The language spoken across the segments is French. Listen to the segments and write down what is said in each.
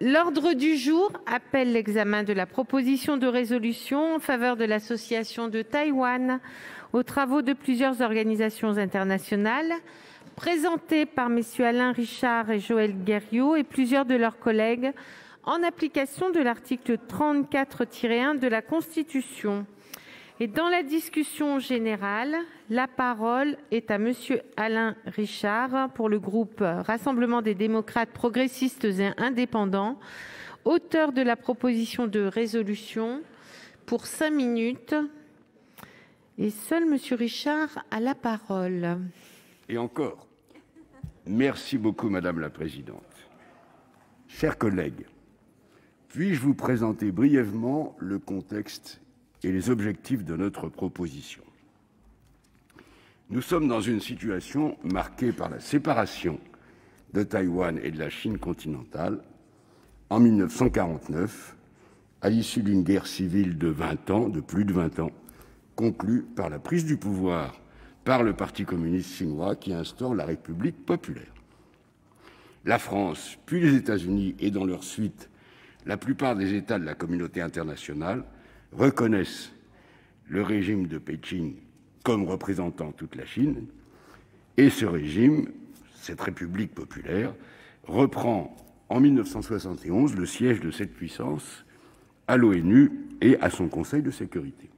L'ordre du jour appelle l'examen de la proposition de résolution en faveur de l'association de Taïwan aux travaux de plusieurs organisations internationales, présentée par messieurs Alain Richard et Joël Guerriau et plusieurs de leurs collègues, en application de l'article 34-1 de la Constitution. Et dans la discussion générale, la parole est à monsieur Alain Richard pour le groupe Rassemblement des démocrates progressistes et indépendants, auteur de la proposition de résolution, pour 5 minutes. Et seul monsieur Richard a la parole. Et encore, merci beaucoup Madame la Présidente. Chers collègues, puis-je vous présenter brièvement le contexte et les objectifs de notre proposition. Nous sommes dans une situation marquée par la séparation de Taïwan et de la Chine continentale en 1949, à l'issue d'une guerre civile de plus de 20 ans, conclue par la prise du pouvoir par le Parti communiste chinois qui instaure la République populaire. La France, puis les États-Unis et dans leur suite, la plupart des États de la communauté internationale reconnaissent le régime de Pékin comme représentant toute la Chine, et ce régime, cette République populaire, reprend en 1971 le siège de cette puissance à l'ONU et à son Conseil de sécurité.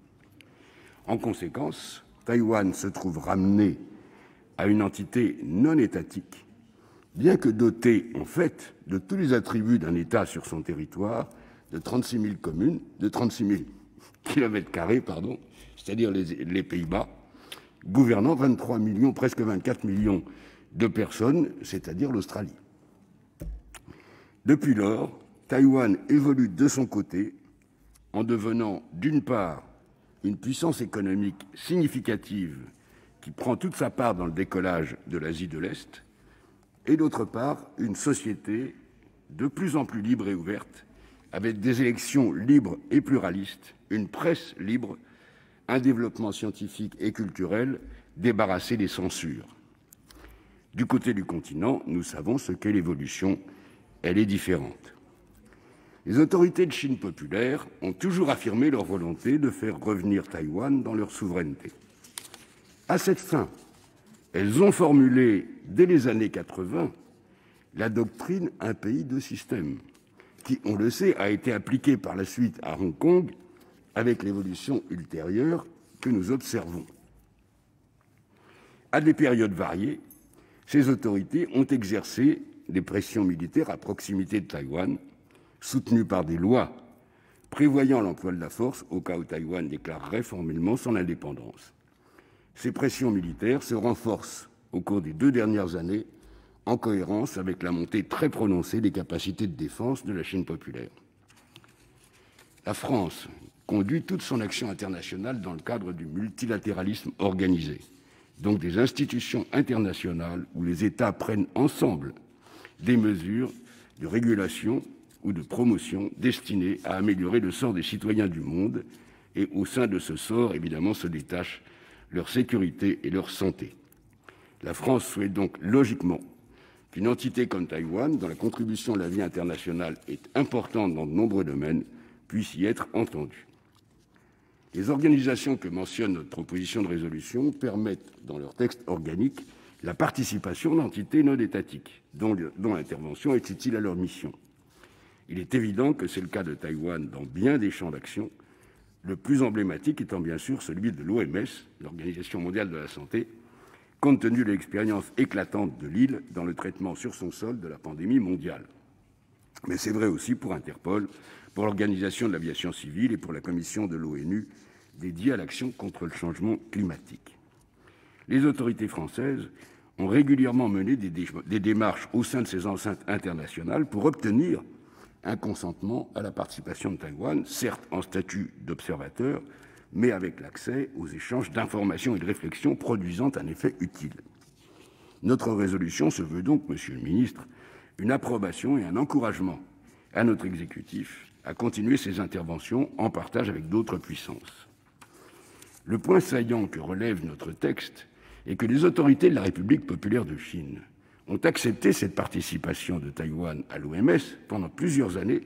En conséquence, Taïwan se trouve ramené à une entité non étatique, bien que dotée en fait de tous les attributs d'un État sur son territoire, de 36 000 communes, de 36 000 km², c'est-à-dire les Pays-Bas, gouvernant 23 millions, presque 24 millions de personnes, c'est-à-dire l'Australie. Depuis lors, Taïwan évolue de son côté en devenant, d'une part, une puissance économique significative qui prend toute sa part dans le décollage de l'Asie de l'Est, et d'autre part, une société de plus en plus libre et ouverte, avec des élections libres et pluralistes, une presse libre, un développement scientifique et culturel débarrassé des censures. Du côté du continent, nous savons ce qu'est l'évolution, elle est différente. Les autorités de Chine populaire ont toujours affirmé leur volonté de faire revenir Taïwan dans leur souveraineté. À cette fin, elles ont formulé, dès les années 80, la doctrine « un pays, deux systèmes », qui, on le sait, a été appliquée par la suite à Hong Kong avec l'évolution ultérieure que nous observons. À des périodes variées, ces autorités ont exercé des pressions militaires à proximité de Taïwan, soutenues par des lois prévoyant l'emploi de la force au cas où Taïwan déclarerait formellement son indépendance. Ces pressions militaires se renforcent au cours des 2 dernières années en cohérence avec la montée très prononcée des capacités de défense de la Chine populaire. La France conduit toute son action internationale dans le cadre du multilatéralisme organisé, donc des institutions internationales où les États prennent ensemble des mesures de régulation ou de promotion destinées à améliorer le sort des citoyens du monde, et au sein de ce sort, évidemment, se détachent leur sécurité et leur santé. La France souhaite donc logiquement qu'une entité comme Taïwan, dont la contribution à la vie internationale est importante dans de nombreux domaines, puisse y être entendue. Les organisations que mentionne notre proposition de résolution permettent, dans leur texte organique, la participation d'entités non étatiques, dont l'intervention est utile à leur mission. Il est évident que c'est le cas de Taïwan dans bien des champs d'action, le plus emblématique étant bien sûr celui de l'OMS, l'Organisation mondiale de la santé, compte tenu de l'expérience éclatante de l'île dans le traitement sur son sol de la pandémie mondiale. Mais c'est vrai aussi pour Interpol, pour l'Organisation de l'aviation civile et pour la commission de l'ONU dédiée à l'action contre le changement climatique. Les autorités françaises ont régulièrement mené des démarches au sein de ces enceintes internationales pour obtenir un consentement à la participation de Taïwan, certes en statut d'observateur, mais avec l'accès aux échanges d'informations et de réflexions produisant un effet utile. Notre résolution se veut donc, monsieur le ministre, une approbation et un encouragement à notre exécutif à continuer ses interventions en partage avec d'autres puissances. Le point saillant que relève notre texte est que les autorités de la République populaire de Chine ont accepté cette participation de Taïwan à l'OMS pendant plusieurs années,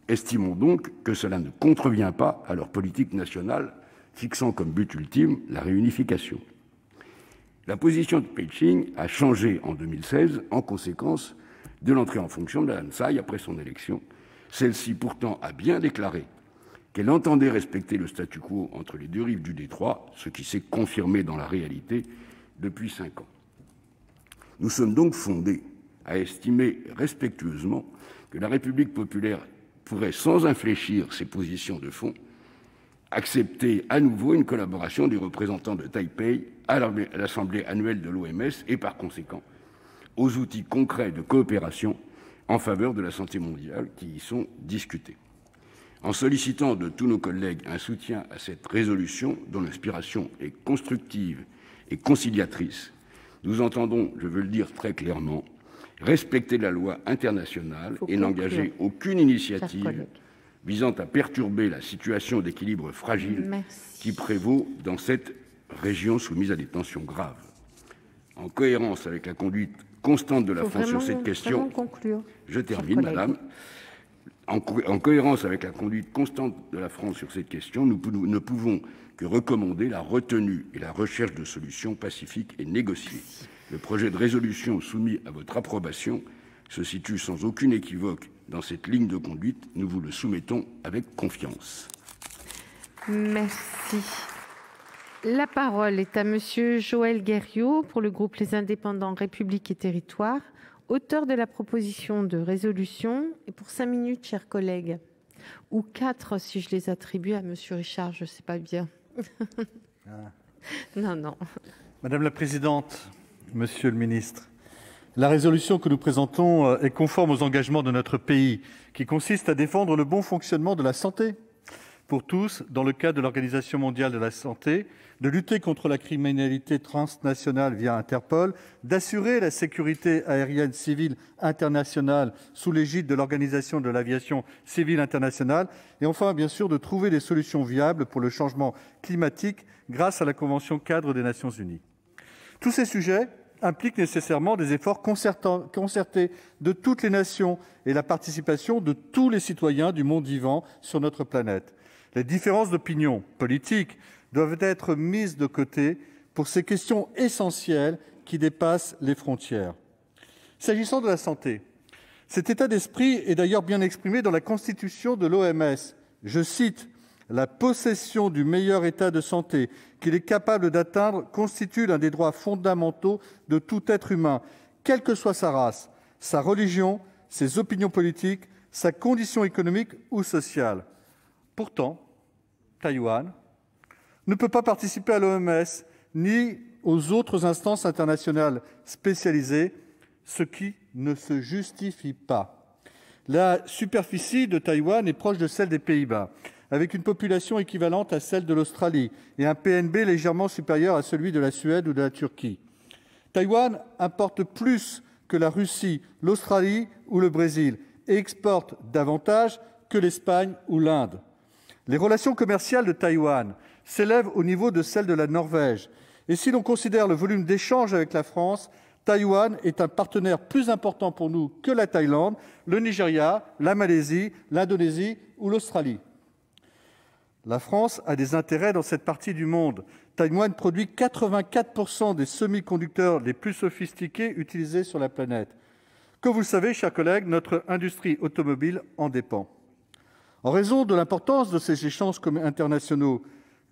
estimons donc que cela ne contrevient pas à leur politique nationale fixant comme but ultime la réunification. La position de Beijing a changé en 2016 en conséquence de l'entrée en fonction de Mme Tsai après son élection. Celle-ci pourtant a bien déclaré qu'elle entendait respecter le statu quo entre les deux rives du détroit, ce qui s'est confirmé dans la réalité depuis 5 ans. Nous sommes donc fondés à estimer respectueusement que la République populaire pourrait, sans infléchir ses positions de fond, accepter à nouveau une collaboration des représentants de Taipei à l'Assemblée annuelle de l'OMS et, par conséquent, aux outils concrets de coopération en faveur de la santé mondiale qui y sont discutés. En sollicitant de tous nos collègues un soutien à cette résolution dont l'inspiration est constructive et conciliatrice, nous entendons, je veux le dire très clairement, respecter la loi internationale et n'engager aucune initiative visant à perturber la situation d'équilibre fragile qui prévaut dans cette région soumise à des tensions graves. En cohérence avec la conduite constante de la France sur cette question, je termine, madame. En cohérence avec la conduite constante de la France sur cette question, nous ne pouvons que recommander la retenue et la recherche de solutions pacifiques et négociées. Le projet de résolution soumis à votre approbation se situe sans aucune équivoque dans cette ligne de conduite. Nous vous le soumettons avec confiance. Merci. La parole est à Monsieur Joël Guerriau pour le groupe Les Indépendants, République et Territoires, auteur de la proposition de résolution. Et pour 5 minutes, chers collègues, ou 4 si je les attribue à Monsieur Richard, je ne sais pas bien. Non. Madame la Présidente, Monsieur le Ministre, la résolution que nous présentons est conforme aux engagements de notre pays, qui consiste à défendre le bon fonctionnement de la santé pour tous dans le cadre de l'Organisation mondiale de la santé, de lutter contre la criminalité transnationale via Interpol, d'assurer la sécurité aérienne civile internationale sous l'égide de l'Organisation de l'aviation civile internationale et enfin, bien sûr, de trouver des solutions viables pour le changement climatique grâce à la Convention cadre des Nations unies. Tous ces sujets impliquent nécessairement des efforts concertés de toutes les nations et la participation de tous les citoyens du monde vivant sur notre planète. Les différences d'opinion politique doivent être mises de côté pour ces questions essentielles qui dépassent les frontières. S'agissant de la santé, cet état d'esprit est d'ailleurs bien exprimé dans la Constitution de l'OMS. Je cite « La possession du meilleur état de santé qu'il est capable d'atteindre constitue l'un des droits fondamentaux de tout être humain, quelle que soit sa race, sa religion, ses opinions politiques, sa condition économique ou sociale. » Pourtant, Taïwan ne peut pas participer à l'OMS ni aux autres instances internationales spécialisées, ce qui ne se justifie pas. La superficie de Taïwan est proche de celle des Pays-Bas, avec une population équivalente à celle de l'Australie et un PNB légèrement supérieur à celui de la Suède ou de la Turquie. Taïwan importe plus que la Russie, l'Australie ou le Brésil et exporte davantage que l'Espagne ou l'Inde. Les relations commerciales de Taïwan s'élèvent au niveau de celles de la Norvège. Et si l'on considère le volume d'échanges avec la France, Taïwan est un partenaire plus important pour nous que la Thaïlande, le Nigeria, la Malaisie, l'Indonésie ou l'Australie. La France a des intérêts dans cette partie du monde. Taïwan produit 84% des semi-conducteurs les plus sophistiqués utilisés sur la planète. Comme vous le savez, chers collègues, notre industrie automobile en dépend. En raison de l'importance de ces échanges internationaux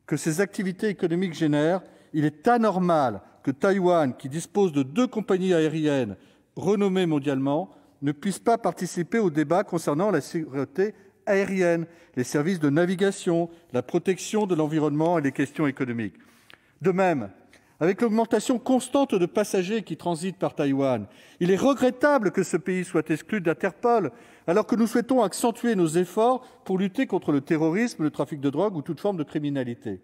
que ces activités économiques génèrent, il est anormal que Taïwan, qui dispose de 2 compagnies aériennes renommées mondialement, ne puisse pas participer au débat concernant la sécurité aérienne, les services de navigation, la protection de l'environnement et les questions économiques. De même, avec l'augmentation constante de passagers qui transitent par Taïwan, il est regrettable que ce pays soit exclu d'Interpol, alors que nous souhaitons accentuer nos efforts pour lutter contre le terrorisme, le trafic de drogue ou toute forme de criminalité.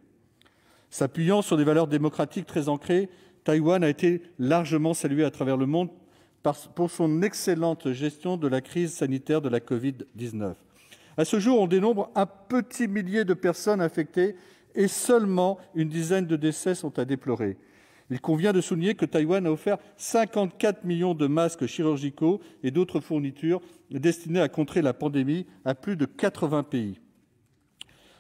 S'appuyant sur des valeurs démocratiques très ancrées, Taïwan a été largement salué à travers le monde pour son excellente gestion de la crise sanitaire de la Covid-19. À ce jour, on dénombre un petit millier de personnes infectées et seulement une dizaine de décès sont à déplorer. Il convient de souligner que Taïwan a offert 54 millions de masques chirurgicaux et d'autres fournitures destinées à contrer la pandémie à plus de 80 pays.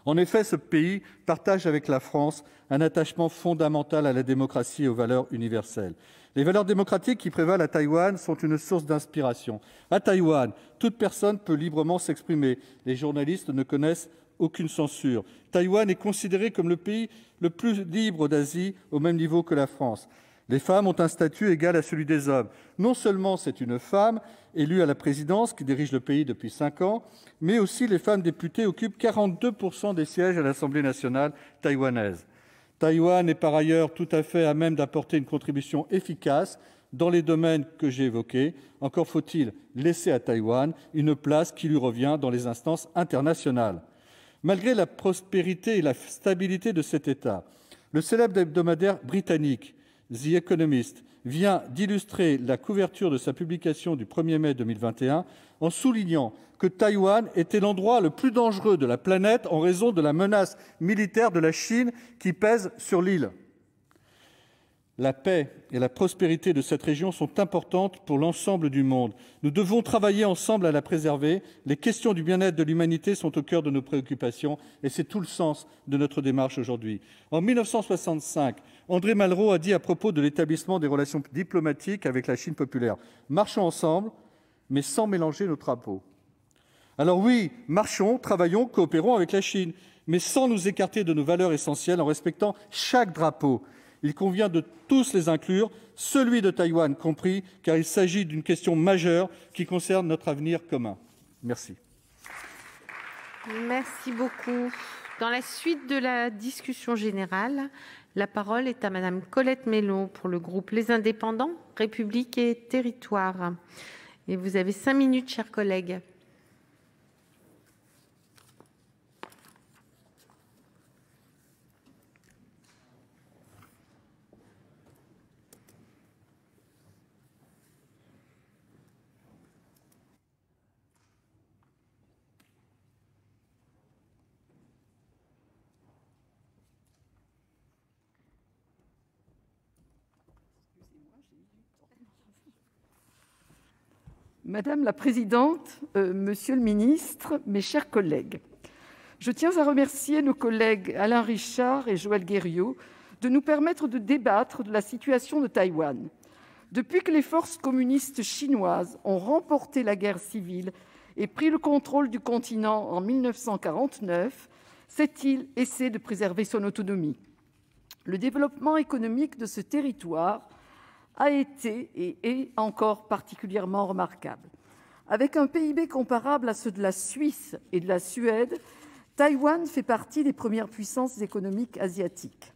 En effet, ce pays partage avec la France un attachement fondamental à la démocratie et aux valeurs universelles. Les valeurs démocratiques qui prévalent à Taïwan sont une source d'inspiration. À Taïwan, toute personne peut librement s'exprimer. Les journalistes ne connaissent aucune censure. Taïwan est considéré comme le pays le plus libre d'Asie, au même niveau que la France. Les femmes ont un statut égal à celui des hommes. Non seulement c'est une femme élue à la présidence qui dirige le pays depuis 5 ans, mais aussi les femmes députées occupent 42% des sièges à l'Assemblée nationale taïwanaise. Taïwan est par ailleurs tout à fait à même d'apporter une contribution efficace dans les domaines que j'ai évoqués. Encore faut-il laisser à Taïwan une place qui lui revient dans les instances internationales. Malgré la prospérité et la stabilité de cet État, le célèbre hebdomadaire britannique The Economist vient d'illustrer la couverture de sa publication du 1er mai 2021 en soulignant que Taïwan était l'endroit le plus dangereux de la planète en raison de la menace militaire de la Chine qui pèse sur l'île. La paix et la prospérité de cette région sont importantes pour l'ensemble du monde. Nous devons travailler ensemble à la préserver. Les questions du bien-être de l'humanité sont au cœur de nos préoccupations et c'est tout le sens de notre démarche aujourd'hui. En 1965, André Malraux a dit à propos de l'établissement des relations diplomatiques avec la Chine populaire : « Marchons ensemble, mais sans mélanger nos drapeaux. » Alors oui, marchons, travaillons, coopérons avec la Chine, mais sans nous écarter de nos valeurs essentielles en respectant chaque drapeau. Il convient de tous les inclure, celui de Taïwan compris, car il s'agit d'une question majeure qui concerne notre avenir commun. Merci. Merci beaucoup. Dans la suite de la discussion générale, la parole est à Madame Colette Mélot pour le groupe Les Indépendants, République et Territoires. Et vous avez 5 minutes, chers collègues. Madame la présidente, monsieur le ministre, mes chers collègues, je tiens à remercier nos collègues Alain Richard et Joël Guerriau de nous permettre de débattre de la situation de Taïwan. Depuis que les forces communistes chinoises ont remporté la guerre civile et pris le contrôle du continent en 1949, cette île essaie de préserver son autonomie. Le développement économique de ce territoire a été et est encore particulièrement remarquable. Avec un PIB comparable à ceux de la Suisse et de la Suède, Taïwan fait partie des premières puissances économiques asiatiques.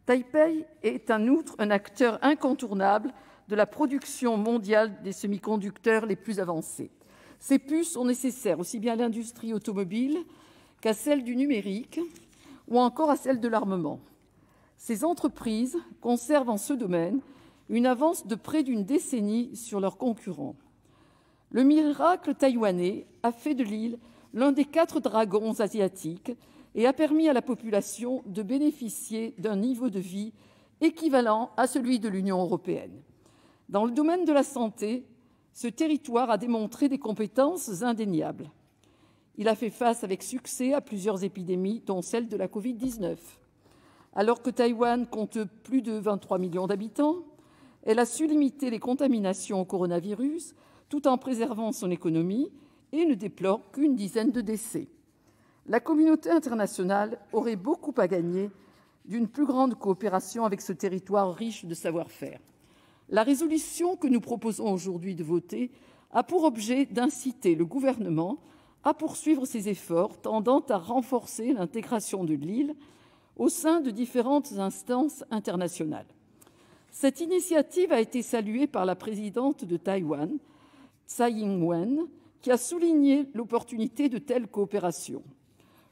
Taipei est en outre un acteur incontournable de la production mondiale des semi-conducteurs les plus avancés. Ces puces sont nécessaires aussi bien à l'industrie automobile qu'à celle du numérique ou encore à celle de l'armement. Ces entreprises conservent en ce domaine une avance de près d'une décennie sur leurs concurrents. Le miracle taïwanais a fait de l'île l'un des 4 dragons asiatiques et a permis à la population de bénéficier d'un niveau de vie équivalent à celui de l'Union européenne. Dans le domaine de la santé, ce territoire a démontré des compétences indéniables. Il a fait face avec succès à plusieurs épidémies, dont celle de la Covid-19. Alors que Taïwan compte plus de 23 millions d'habitants, elle a su limiter les contaminations au coronavirus tout en préservant son économie et ne déplore qu'une dizaine de décès. La communauté internationale aurait beaucoup à gagner d'une plus grande coopération avec ce territoire riche de savoir-faire. La résolution que nous proposons aujourd'hui de voter a pour objet d'inciter le gouvernement à poursuivre ses efforts tendant à renforcer l'intégration de l'île au sein de différentes instances internationales. Cette initiative a été saluée par la présidente de Taïwan, Tsai Ing-wen, qui a souligné l'opportunité de telles coopérations.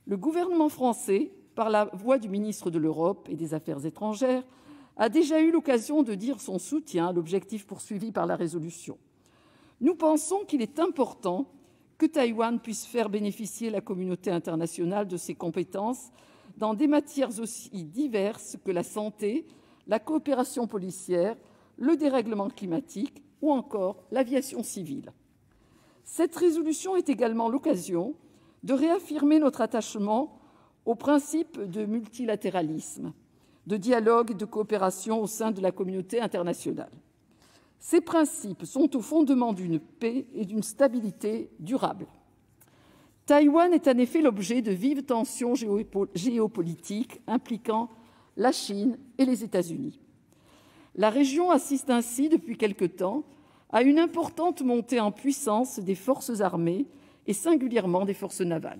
Le gouvernement français, par la voix du ministre de l'Europe et des Affaires étrangères, a déjà eu l'occasion de dire son soutien à l'objectif poursuivi par la résolution. Nous pensons qu'il est important que Taïwan puisse faire bénéficier la communauté internationale de ses compétences dans des matières aussi diverses que la santé, la coopération policière, le dérèglement climatique ou encore l'aviation civile. Cette résolution est également l'occasion de réaffirmer notre attachement aux principes de multilatéralisme, de dialogue et de coopération au sein de la communauté internationale. Ces principes sont au fondement d'une paix et d'une stabilité durables. Taïwan est en effet l'objet de vives tensions géopolitiques impliquant la Chine et les États-Unis. La région assiste ainsi depuis quelque temps à une importante montée en puissance des forces armées et singulièrement des forces navales.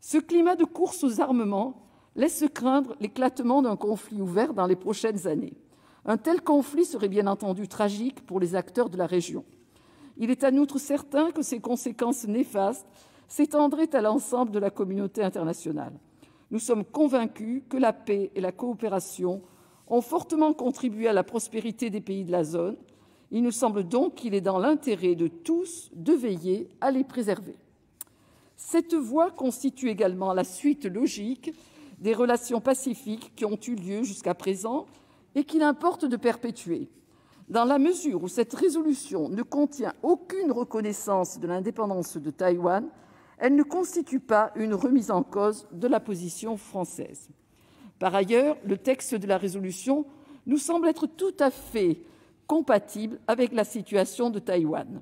Ce climat de course aux armements laisse craindre l'éclatement d'un conflit ouvert dans les prochaines années. Un tel conflit serait bien entendu tragique pour les acteurs de la région. Il est en outre certain que ses conséquences néfastes s'étendraient à l'ensemble de la communauté internationale. Nous sommes convaincus que la paix et la coopération ont fortement contribué à la prospérité des pays de la zone. Il nous semble donc qu'il est dans l'intérêt de tous de veiller à les préserver. Cette voie constitue également la suite logique des relations pacifiques qui ont eu lieu jusqu'à présent et qu'il importe de perpétuer. Dans la mesure où cette résolution ne contient aucune reconnaissance de l'indépendance de Taïwan, elle ne constitue pas une remise en cause de la position française. Par ailleurs, le texte de la résolution nous semble être tout à fait compatible avec la situation de Taïwan.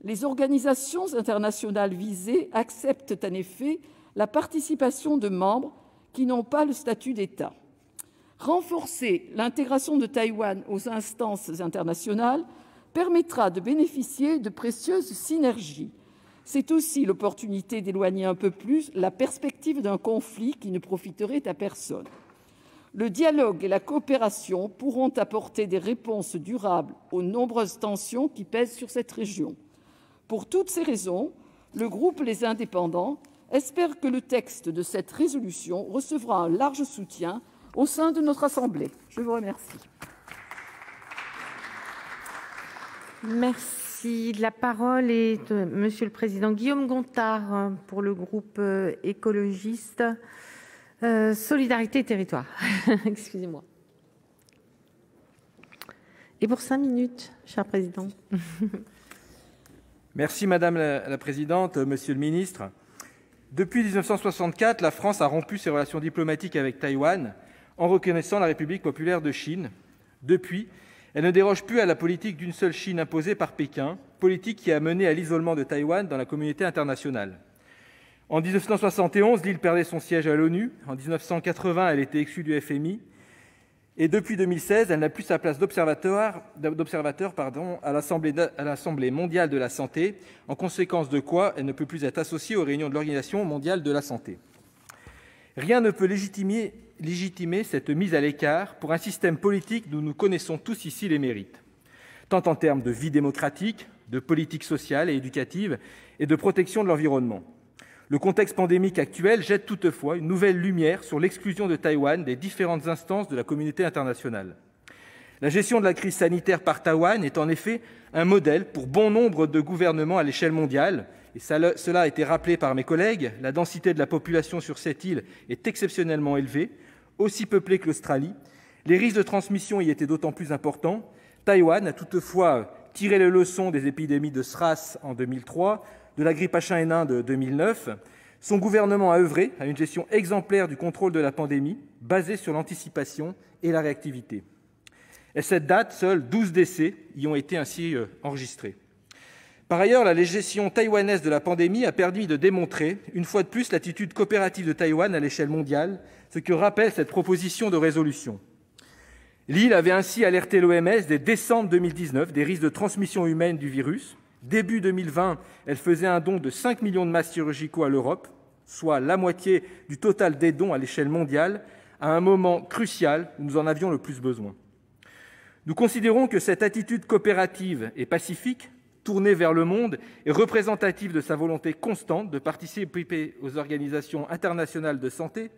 Les organisations internationales visées acceptent en effet la participation de membres qui n'ont pas le statut d'État. Renforcer l'intégration de Taïwan aux instances internationales permettra de bénéficier de précieuses synergies. C'est aussi l'opportunité d'éloigner un peu plus la perspective d'un conflit qui ne profiterait à personne. Le dialogue et la coopération pourront apporter des réponses durables aux nombreuses tensions qui pèsent sur cette région. Pour toutes ces raisons, le groupe Les Indépendants espère que le texte de cette résolution recevra un large soutien au sein de notre Assemblée. Je vous remercie. Merci. La parole est à Monsieur le Président Guillaume Gontard pour le groupe écologiste Solidarité et Territoires. Excusez-moi. Et pour 5 minutes, cher Président. Merci Madame la Présidente, Monsieur le Ministre. Depuis 1964, la France a rompu ses relations diplomatiques avec Taïwan en reconnaissant la République populaire de Chine. Depuis, elle ne déroge plus à la politique d'une seule Chine imposée par Pékin, politique qui a mené à l'isolement de Taïwan dans la communauté internationale. En 1971, l'île perdait son siège à l'ONU. En 1980, elle était exclue du FMI. Et depuis 2016, elle n'a plus sa place d'observateur à l'Assemblée mondiale de la santé, en conséquence de quoi elle ne peut plus être associée aux réunions de l'Organisation mondiale de la santé. Rien ne peut légitimer cette mise à l'écart pour un système politique dont nous connaissons tous ici les mérites, tant en termes de vie démocratique, de politique sociale et éducative et de protection de l'environnement. Le contexte pandémique actuel jette toutefois une nouvelle lumière sur l'exclusion de Taïwan des différentes instances de la communauté internationale. La gestion de la crise sanitaire par Taïwan est en effet un modèle pour bon nombre de gouvernements à l'échelle mondiale, et cela a été rappelé par mes collègues. La densité de la population sur cette île est exceptionnellement élevée, aussi peuplée que l'Australie. Les risques de transmission y étaient d'autant plus importants. Taïwan a toutefois tiré les leçons des épidémies de SRAS en 2003, de la grippe H1N1 de 2009. Son gouvernement a œuvré à une gestion exemplaire du contrôle de la pandémie, basée sur l'anticipation et la réactivité. Et cette date, seuls 12 décès y ont été ainsi enregistrés. Par ailleurs, la gestion taïwanaise de la pandémie a permis de démontrer, une fois de plus, l'attitude coopérative de Taïwan à l'échelle mondiale, ce que rappelle cette proposition de résolution. L'île avait ainsi alerté l'OMS dès décembre 2019 des risques de transmission humaine du virus. Début 2020, elle faisait un don de 5 millions de masques chirurgicaux à l'Europe, soit la moitié du total des dons à l'échelle mondiale, à un moment crucial où nous en avions le plus besoin. Nous considérons que cette attitude coopérative et pacifique, tournée vers le monde, est représentative de sa volonté constante de participer aux organisations internationales de santé,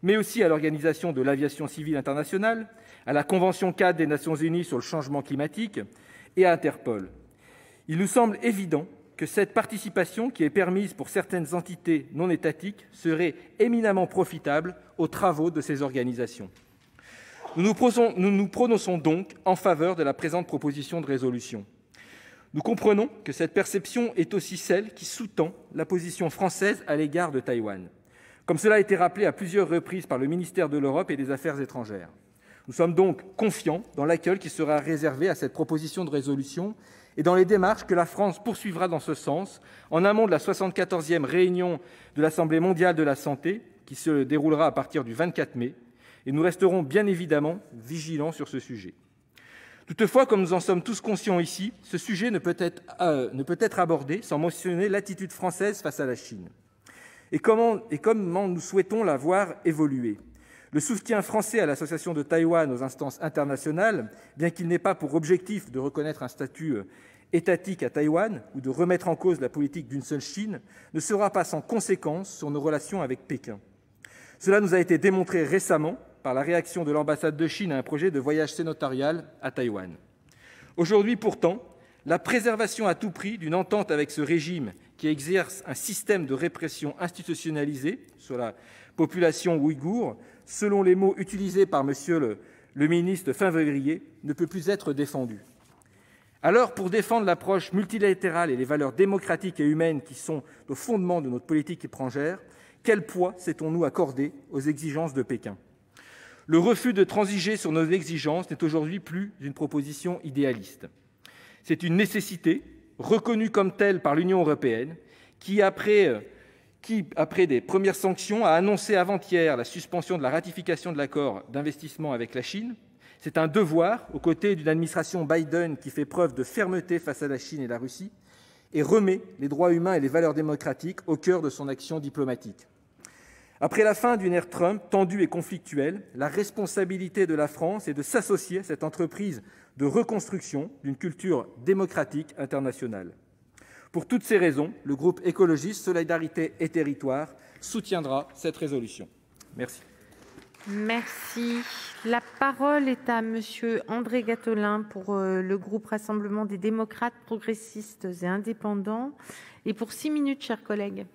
mais aussi à l'Organisation de l'aviation civile internationale, à la Convention cadre des Nations Unies sur le changement climatique et à Interpol. Il nous semble évident que cette participation, qui est permise pour certaines entités non étatiques, serait éminemment profitable aux travaux de ces organisations. Nous nous prononçons donc en faveur de la présente proposition de résolution. Nous comprenons que cette perception est aussi celle qui sous-tend la position française à l'égard de Taïwan, comme cela a été rappelé à plusieurs reprises par le ministère de l'Europe et des Affaires étrangères. Nous sommes donc confiants dans l'accueil qui sera réservé à cette proposition de résolution et dans les démarches que la France poursuivra dans ce sens, en amont de la 74e réunion de l'Assemblée mondiale de la santé, qui se déroulera à partir du 24 mai, et nous resterons bien évidemment vigilants sur ce sujet. Toutefois, comme nous en sommes tous conscients ici, ce sujet ne peut être abordé sans mentionner l'attitude française face à la Chine. Et comment nous souhaitons la voir évoluer. Le soutien français à l'association de Taïwan aux instances internationales, bien qu'il n'ait pas pour objectif de reconnaître un statut étatique à Taïwan ou de remettre en cause la politique d'une seule Chine, ne sera pas sans conséquences sur nos relations avec Pékin. Cela nous a été démontré récemment par la réaction de l'ambassade de Chine à un projet de voyage sénatorial à Taïwan. Aujourd'hui pourtant, la préservation à tout prix d'une entente avec ce régime qui exerce un système de répression institutionnalisé sur la population ouïghour, selon les mots utilisés par monsieur le ministre fin février, ne peut plus être défendue. Alors, pour défendre l'approche multilatérale et les valeurs démocratiques et humaines qui sont au fondement de notre politique étrangère, quel poids sait-on-nous accorder aux exigences de Pékin ? Le refus de transiger sur nos exigences n'est aujourd'hui plus une proposition idéaliste. C'est une nécessité, reconnue comme telle par l'Union européenne, qui, après des premières sanctions, a annoncé avant-hier la suspension de la ratification de l'accord d'investissement avec la Chine. C'est un devoir, aux côtés d'une administration Biden qui fait preuve de fermeté face à la Chine et la Russie, et remet les droits humains et les valeurs démocratiques au cœur de son action diplomatique. Après la fin d'une ère Trump tendue et conflictuelle, la responsabilité de la France est de s'associer à cette entreprise de reconstruction d'une culture démocratique internationale. Pour toutes ces raisons, le groupe écologiste Solidarité et Territoires soutiendra cette résolution. Merci. Merci. La parole est à monsieur André Gattolin pour le groupe Rassemblement des démocrates, progressistes et indépendants. Et pour 6 minutes, chers collègues.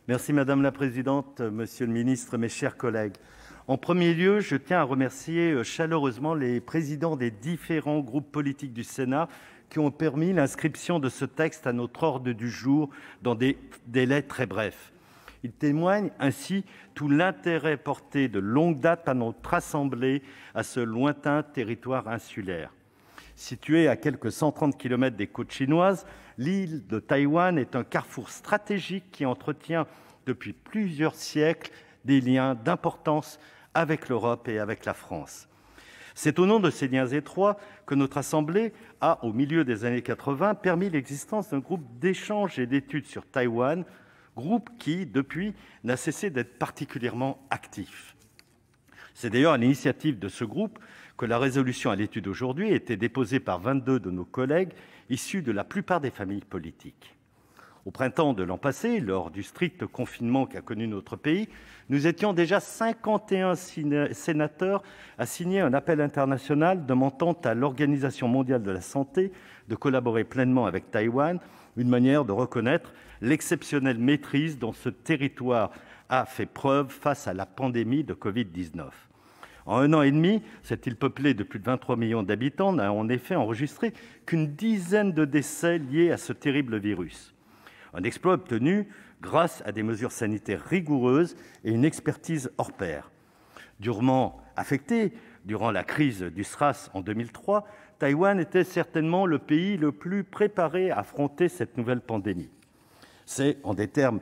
Merci Madame la Présidente, Monsieur le Ministre, mes chers collègues. En premier lieu, je tiens à remercier chaleureusement les présidents des différents groupes politiques du Sénat qui ont permis l'inscription de ce texte à notre ordre du jour dans des délais très brefs. Il témoigne ainsi tout l'intérêt porté de longue date par notre Assemblée à ce lointain territoire insulaire. Située à quelques 130 km des côtes chinoises, l'île de Taïwan est un carrefour stratégique qui entretient depuis plusieurs siècles des liens d'importance avec l'Europe et avec la France. C'est au nom de ces liens étroits que notre Assemblée a, au milieu des années 80, permis l'existence d'un groupe d'échange et d'études sur Taïwan, groupe qui, depuis, n'a cessé d'être particulièrement actif. C'est d'ailleurs à l'initiative de ce groupe que la résolution à l'étude aujourd'hui a été déposée par 22 de nos collègues issus de la plupart des familles politiques. Au printemps de l'an passé, lors du strict confinement qu'a connu notre pays, nous étions déjà 51 sénateurs à signer un appel international demandant à l'Organisation mondiale de la santé de collaborer pleinement avec Taïwan, une manière de reconnaître l'exceptionnelle maîtrise dont ce territoire a fait preuve face à la pandémie de Covid-19. En 1 an et demi, cette île peuplée de plus de 23 millions d'habitants n'a en effet enregistré qu'une dizaine de décès liés à ce terrible virus. Un exploit obtenu grâce à des mesures sanitaires rigoureuses et une expertise hors pair. Durement affecté durant la crise du SRAS en 2003, Taïwan était certainement le pays le plus préparé à affronter cette nouvelle pandémie. C'est, en des termes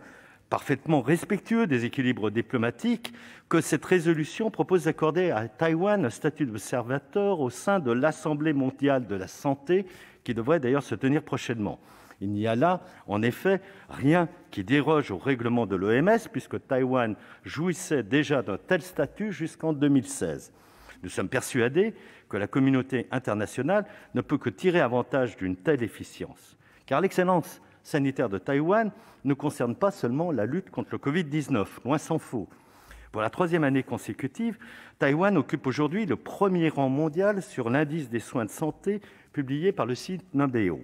parfaitement respectueux des équilibres diplomatiques, que cette résolution propose d'accorder à Taïwan un statut d'observateur au sein de l'Assemblée mondiale de la santé, qui devrait d'ailleurs se tenir prochainement. Il n'y a là, en effet, rien qui déroge au règlement de l'OMS, puisque Taïwan jouissait déjà d'un tel statut jusqu'en 2016. Nous sommes persuadés que la communauté internationale ne peut que tirer avantage d'une telle efficience, car l'excellence sanitaire de Taïwan ne concerne pas seulement la lutte contre le Covid-19, loin s'en faut. Pour la 3e année consécutive, Taïwan occupe aujourd'hui le 1er rang mondial sur l'indice des soins de santé publié par le site Numbeo.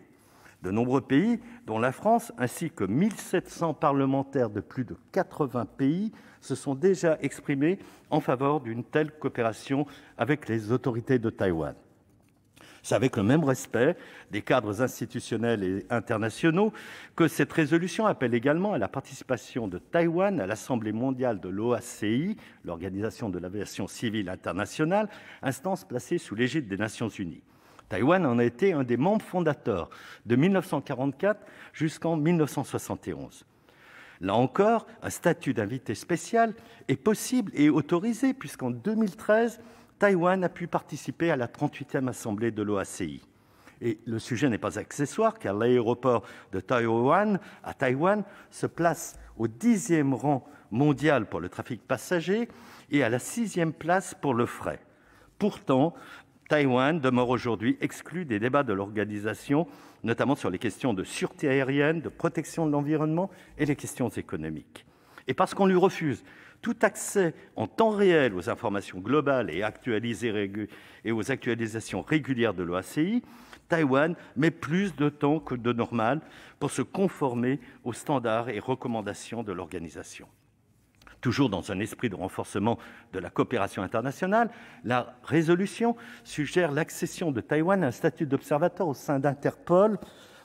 De nombreux pays, dont la France, ainsi que 1 700 parlementaires de plus de 80 pays, se sont déjà exprimés en faveur d'une telle coopération avec les autorités de Taïwan. C'est avec le même respect des cadres institutionnels et internationaux que cette résolution appelle également à la participation de Taïwan à l'Assemblée mondiale de l'OACI, l'Organisation de l'Aviation Civile Internationale, instance placée sous l'égide des Nations Unies. Taïwan en a été un des membres fondateurs de 1944 jusqu'en 1971. Là encore, un statut d'invité spécial est possible et autorisé puisqu'en 2013, Taïwan a pu participer à la 38e Assemblée de l'OACI. Et le sujet n'est pas accessoire car l'aéroport de Taïwan à Taïwan se place au 10e rang mondial pour le trafic passager et à la 6e place pour le fret. Pourtant, Taïwan demeure aujourd'hui exclu des débats de l'organisation, notamment sur les questions de sûreté aérienne, de protection de l'environnement et les questions économiques. Et parce qu'on lui refuse tout accès en temps réel aux informations globales et actualisées et aux actualisations régulières de l'OACI, Taïwan met plus de temps que de normal pour se conformer aux standards et recommandations de l'organisation. Toujours dans un esprit de renforcement de la coopération internationale, la résolution suggère l'accession de Taïwan à un statut d'observateur au sein d'Interpol,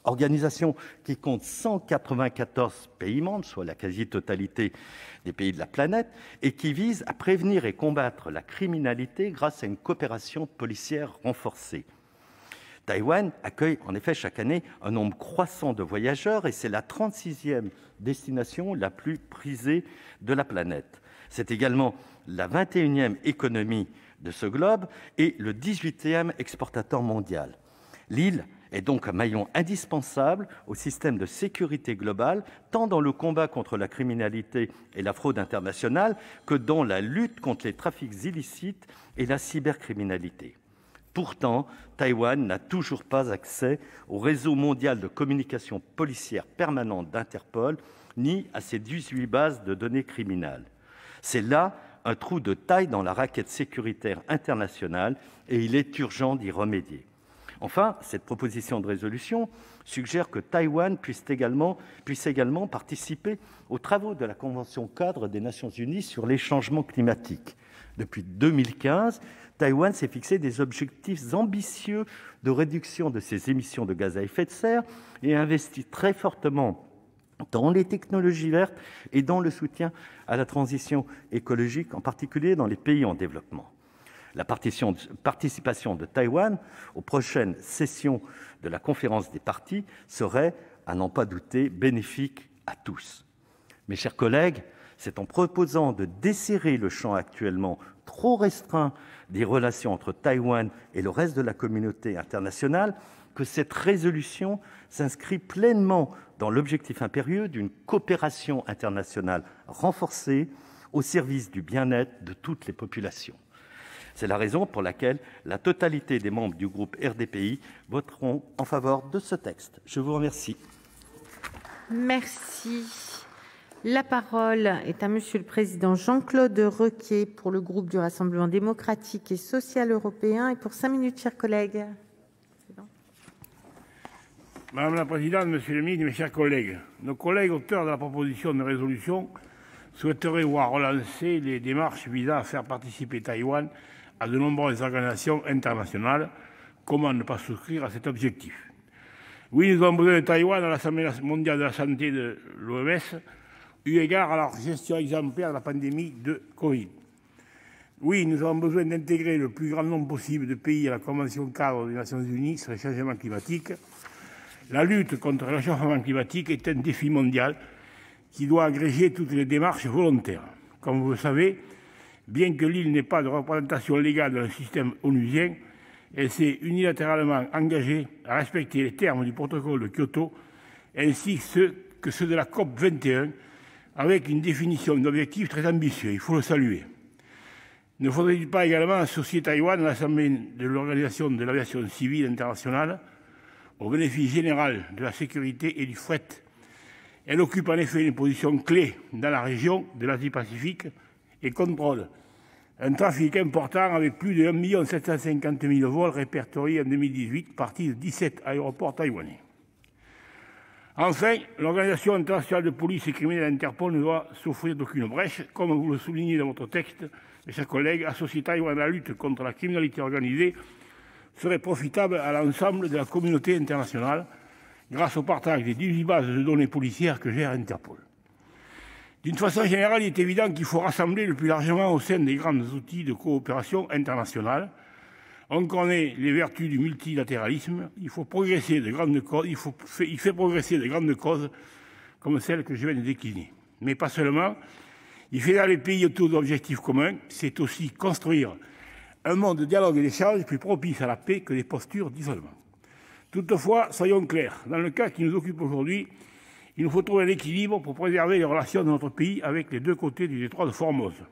organisation qui compte 194 pays membres, soit la quasi-totalité des pays de la planète, et qui vise à prévenir et combattre la criminalité grâce à une coopération policière renforcée. Taïwan accueille en effet chaque année un nombre croissant de voyageurs et c'est la 36e destination la plus prisée de la planète. C'est également la 21e économie de ce globe et le 18e exportateur mondial. L'île est donc un maillon indispensable au système de sécurité globale, tant dans le combat contre la criminalité et la fraude internationale que dans la lutte contre les trafics illicites et la cybercriminalité. Pourtant, Taïwan n'a toujours pas accès au réseau mondial de communication policière permanente d'Interpol, ni à ses 18 bases de données criminelles. C'est là un trou de taille dans la raquette sécuritaire internationale et il est urgent d'y remédier. Enfin, cette proposition de résolution suggère que Taïwan puisse également participer aux travaux de la Convention-cadre des Nations Unies sur les changements climatiques. Depuis 2015, Taïwan s'est fixé des objectifs ambitieux de réduction de ses émissions de gaz à effet de serre et investit très fortement dans les technologies vertes et dans le soutien à la transition écologique, en particulier dans les pays en développement. La participation de Taïwan aux prochaines sessions de la conférence des parties serait, à n'en pas douter, bénéfique à tous. Mes chers collègues, c'est en proposant de desserrer le champ actuellement trop restreint des relations entre Taïwan et le reste de la communauté internationale que cette résolution s'inscrit pleinement dans l'objectif impérieux d'une coopération internationale renforcée au service du bien-être de toutes les populations. C'est la raison pour laquelle la totalité des membres du groupe RDPI voteront en faveur de ce texte. Je vous remercie. Merci. La parole est à Monsieur le Président Jean-Claude Requier pour le groupe du Rassemblement démocratique et social européen et pour 5 minutes, chers collègues. Madame la présidente, monsieur le ministre, mes chers collègues, nos collègues auteurs de la proposition de résolution souhaiteraient voir relancer les démarches visant à faire participer Taïwan à de nombreuses organisations internationales. Comment ne pas souscrire à cet objectif? Oui, nous avons besoin de Taïwan à l'Assemblée mondiale de la santé de l'OMS, eu égard à leur gestion exemplaire de la pandémie de Covid. Oui, nous avons besoin d'intégrer le plus grand nombre possible de pays à la Convention-cadre des Nations Unies sur les changements climatiques. La lutte contre le réchauffement climatique est un défi mondial qui doit agréger toutes les démarches volontaires. Comme vous le savez, bien que l'île n'ait pas de représentation légale dans le système onusien, elle s'est unilatéralement engagée à respecter les termes du protocole de Kyoto ainsi que ceux de la COP21, avec une définition d'objectifs très ambitieux. Il faut le saluer. Ne faudrait-il pas également associer Taïwan à l'Assemblée de l'Organisation de l'Aviation Civile Internationale au bénéfice général de la sécurité et du fret? Elle occupe en effet une position clé dans la région de l'Asie-Pacifique et contrôle un trafic important avec plus de 1 750 000 vols répertoriés en 2018, partis de 17 aéroports taïwanais. Enfin, l'Organisation internationale de police et criminelle Interpol ne doit souffrir d'aucune brèche. Comme vous le soulignez dans votre texte, mes chers collègues, associer Taïwan à la lutte contre la criminalité organisée serait profitable à l'ensemble de la communauté internationale grâce au partage des 18 bases de données policières que gère Interpol. D'une façon générale, il est évident qu'il faut rassembler le plus largement au sein des grands outils de coopération internationale. On connaît les vertus du multilatéralisme. Il fait progresser de grandes causes comme celle que je viens de décliner. Mais pas seulement. Il fédère les pays autour d'objectifs communs. C'est aussi construire un monde de dialogue et d'échange plus propice à la paix que des postures d'isolement. Toutefois, soyons clairs, dans le cas qui nous occupe aujourd'hui, il nous faut trouver l'équilibre pour préserver les relations de notre pays avec les deux côtés du détroit de Formose.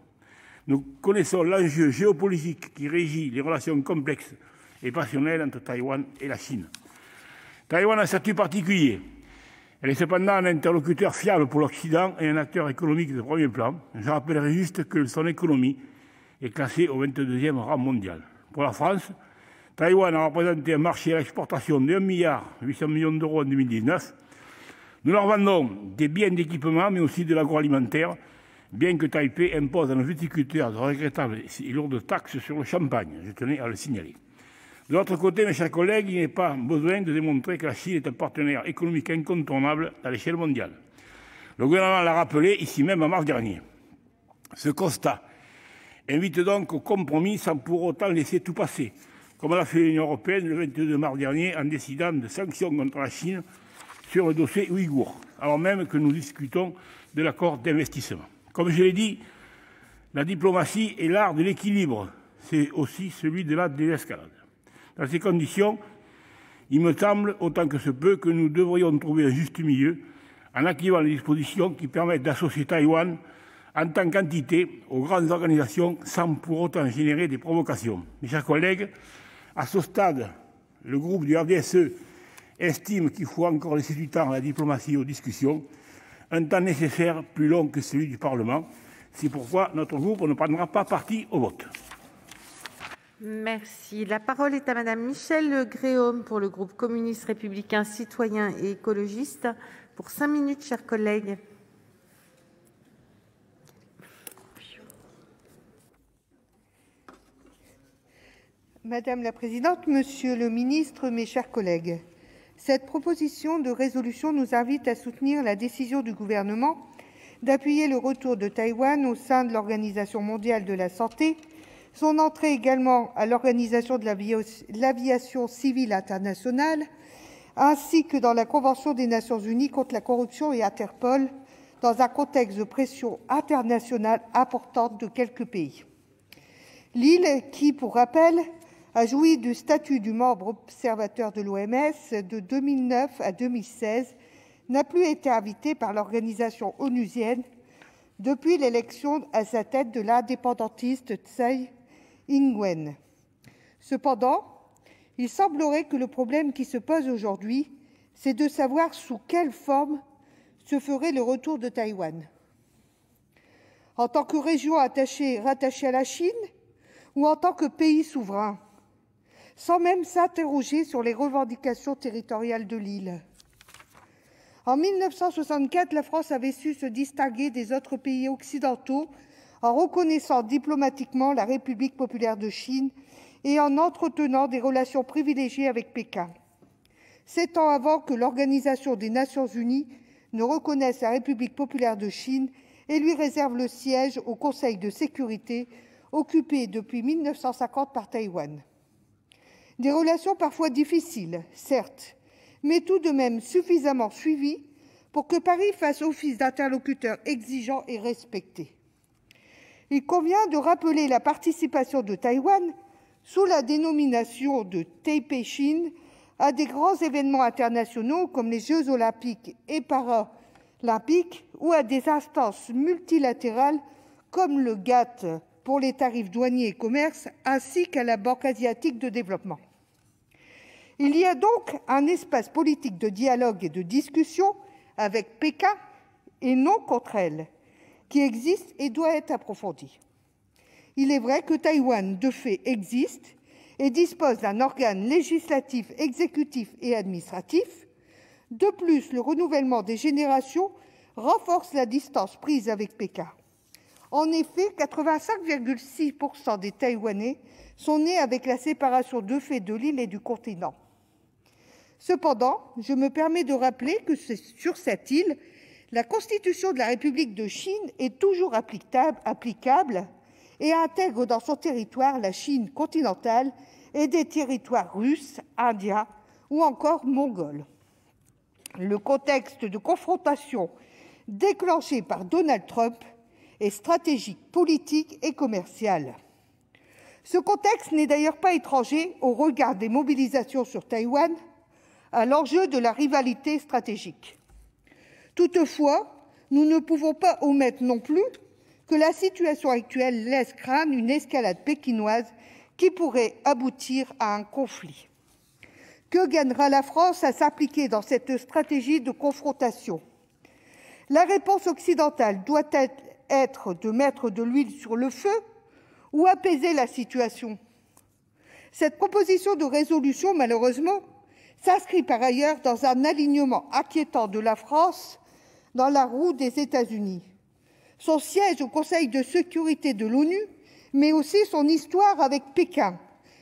Nous connaissons l'enjeu géopolitique qui régit les relations complexes et passionnelles entre Taïwan et la Chine. Taïwan a un statut particulier. Elle est cependant un interlocuteur fiable pour l'Occident et un acteur économique de premier plan. Je rappellerai juste que son économie est classée au 22e rang mondial. Pour la France, Taïwan a représenté un marché à l'exportation de 1,8 milliard d'euros en 2019. Nous leur vendons des biens d'équipement, mais aussi de l'agroalimentaire, bien que Taipei impose à nos viticulteurs de regrettables et lourdes taxes sur le champagne. Je tenais à le signaler. De l'autre côté, mes chers collègues, il n'est pas besoin de démontrer que la Chine est un partenaire économique incontournable à l'échelle mondiale. Le gouvernement l'a rappelé ici même en mars dernier. Ce constat invite donc au compromis sans pour autant laisser tout passer, comme l'a fait l'Union européenne le 22 mars dernier en décidant de sanctions contre la Chine sur le dossier ouïghour, alors même que nous discutons de l'accord d'investissement. Comme je l'ai dit, la diplomatie est l'art de l'équilibre. C'est aussi celui de la désescalade. Dans ces conditions, il me semble, autant que se peut, que nous devrions trouver un juste milieu en activant les dispositions qui permettent d'associer Taïwan en tant qu'entité aux grandes organisations sans pour autant générer des provocations. Mes chers collègues, à ce stade, le groupe du RDSE estime qu'il faut encore laisser du temps à la diplomatie et aux discussions, un temps nécessaire plus long que celui du Parlement. C'est pourquoi notre groupe ne prendra pas parti au vote. Merci. La parole est à Madame Michèle Gréaume pour le groupe communiste républicain citoyen et écologiste. Pour 5 minutes, chers collègues. Madame la présidente, monsieur le ministre, mes chers collègues, cette proposition de résolution nous invite à soutenir la décision du gouvernement d'appuyer le retour de Taïwan au sein de l'Organisation mondiale de la santé, son entrée également à l'Organisation de l'aviation civile internationale, ainsi que dans la Convention des Nations unies contre la corruption et Interpol, dans un contexte de pression internationale importante de quelques pays. L'île, qui, pour rappel, a joui du statut du membre observateur de l'OMS de 2009 à 2016, n'a plus été invitée par l'organisation onusienne depuis l'élection à sa tête de l'indépendantiste Tsai Ing-wen. Cependant, il semblerait que le problème qui se pose aujourd'hui, c'est de savoir sous quelle forme se ferait le retour de Taïwan. En tant que région rattachée à la Chine ou en tant que pays souverain, sans même s'interroger sur les revendications territoriales de l'île. En 1964, la France avait su se distinguer des autres pays occidentaux en reconnaissant diplomatiquement la République populaire de Chine et en entretenant des relations privilégiées avec Pékin. 7 ans avant que l'Organisation des Nations unies ne reconnaisse la République populaire de Chine et lui réserve le siège au Conseil de sécurité, occupé depuis 1950 par Taïwan. Des relations parfois difficiles, certes, mais tout de même suffisamment suivies pour que Paris fasse office d'interlocuteur exigeant et respecté. Il convient de rappeler la participation de Taïwan, sous la dénomination de Taipei-Chine, à des grands événements internationaux comme les Jeux olympiques et paralympiques ou à des instances multilatérales comme le GATT pour les tarifs douaniers et commerce, ainsi qu'à la Banque asiatique de développement. Il y a donc un espace politique de dialogue et de discussion avec Pékin et non contre elle, qui existe et doit être approfondi. Il est vrai que Taïwan, de fait, existe et dispose d'un organe législatif, exécutif et administratif, De plus, le renouvellement des générations renforce la distance prise avec Pékin. En effet, 85,6% des Taïwanais sont nés avec la séparation de fait de l'île et du continent. Cependant, je me permets de rappeler que sur cette île, la Constitution de la République de Chine est toujours applicable et intègre dans son territoire la Chine continentale et des territoires russes, indiens ou encore mongols. Le contexte de confrontation déclenché par Donald Trump est stratégique, politique et commercial. Ce contexte n'est d'ailleurs pas étranger au regard des mobilisations sur Taïwan, à l'enjeu de la rivalité stratégique. Toutefois, nous ne pouvons pas omettre non plus que la situation actuelle laisse craindre une escalade pékinoise qui pourrait aboutir à un conflit. Que gagnera la France à s'impliquer dans cette stratégie de confrontation ? La réponse occidentale doit-elle être de mettre de l'huile sur le feu ou apaiser la situation ? Cette proposition de résolution, malheureusement, s'inscrit par ailleurs dans un alignement inquiétant de la France dans la roue des États-Unis. Son siège au Conseil de sécurité de l'ONU, mais aussi son histoire avec Pékin,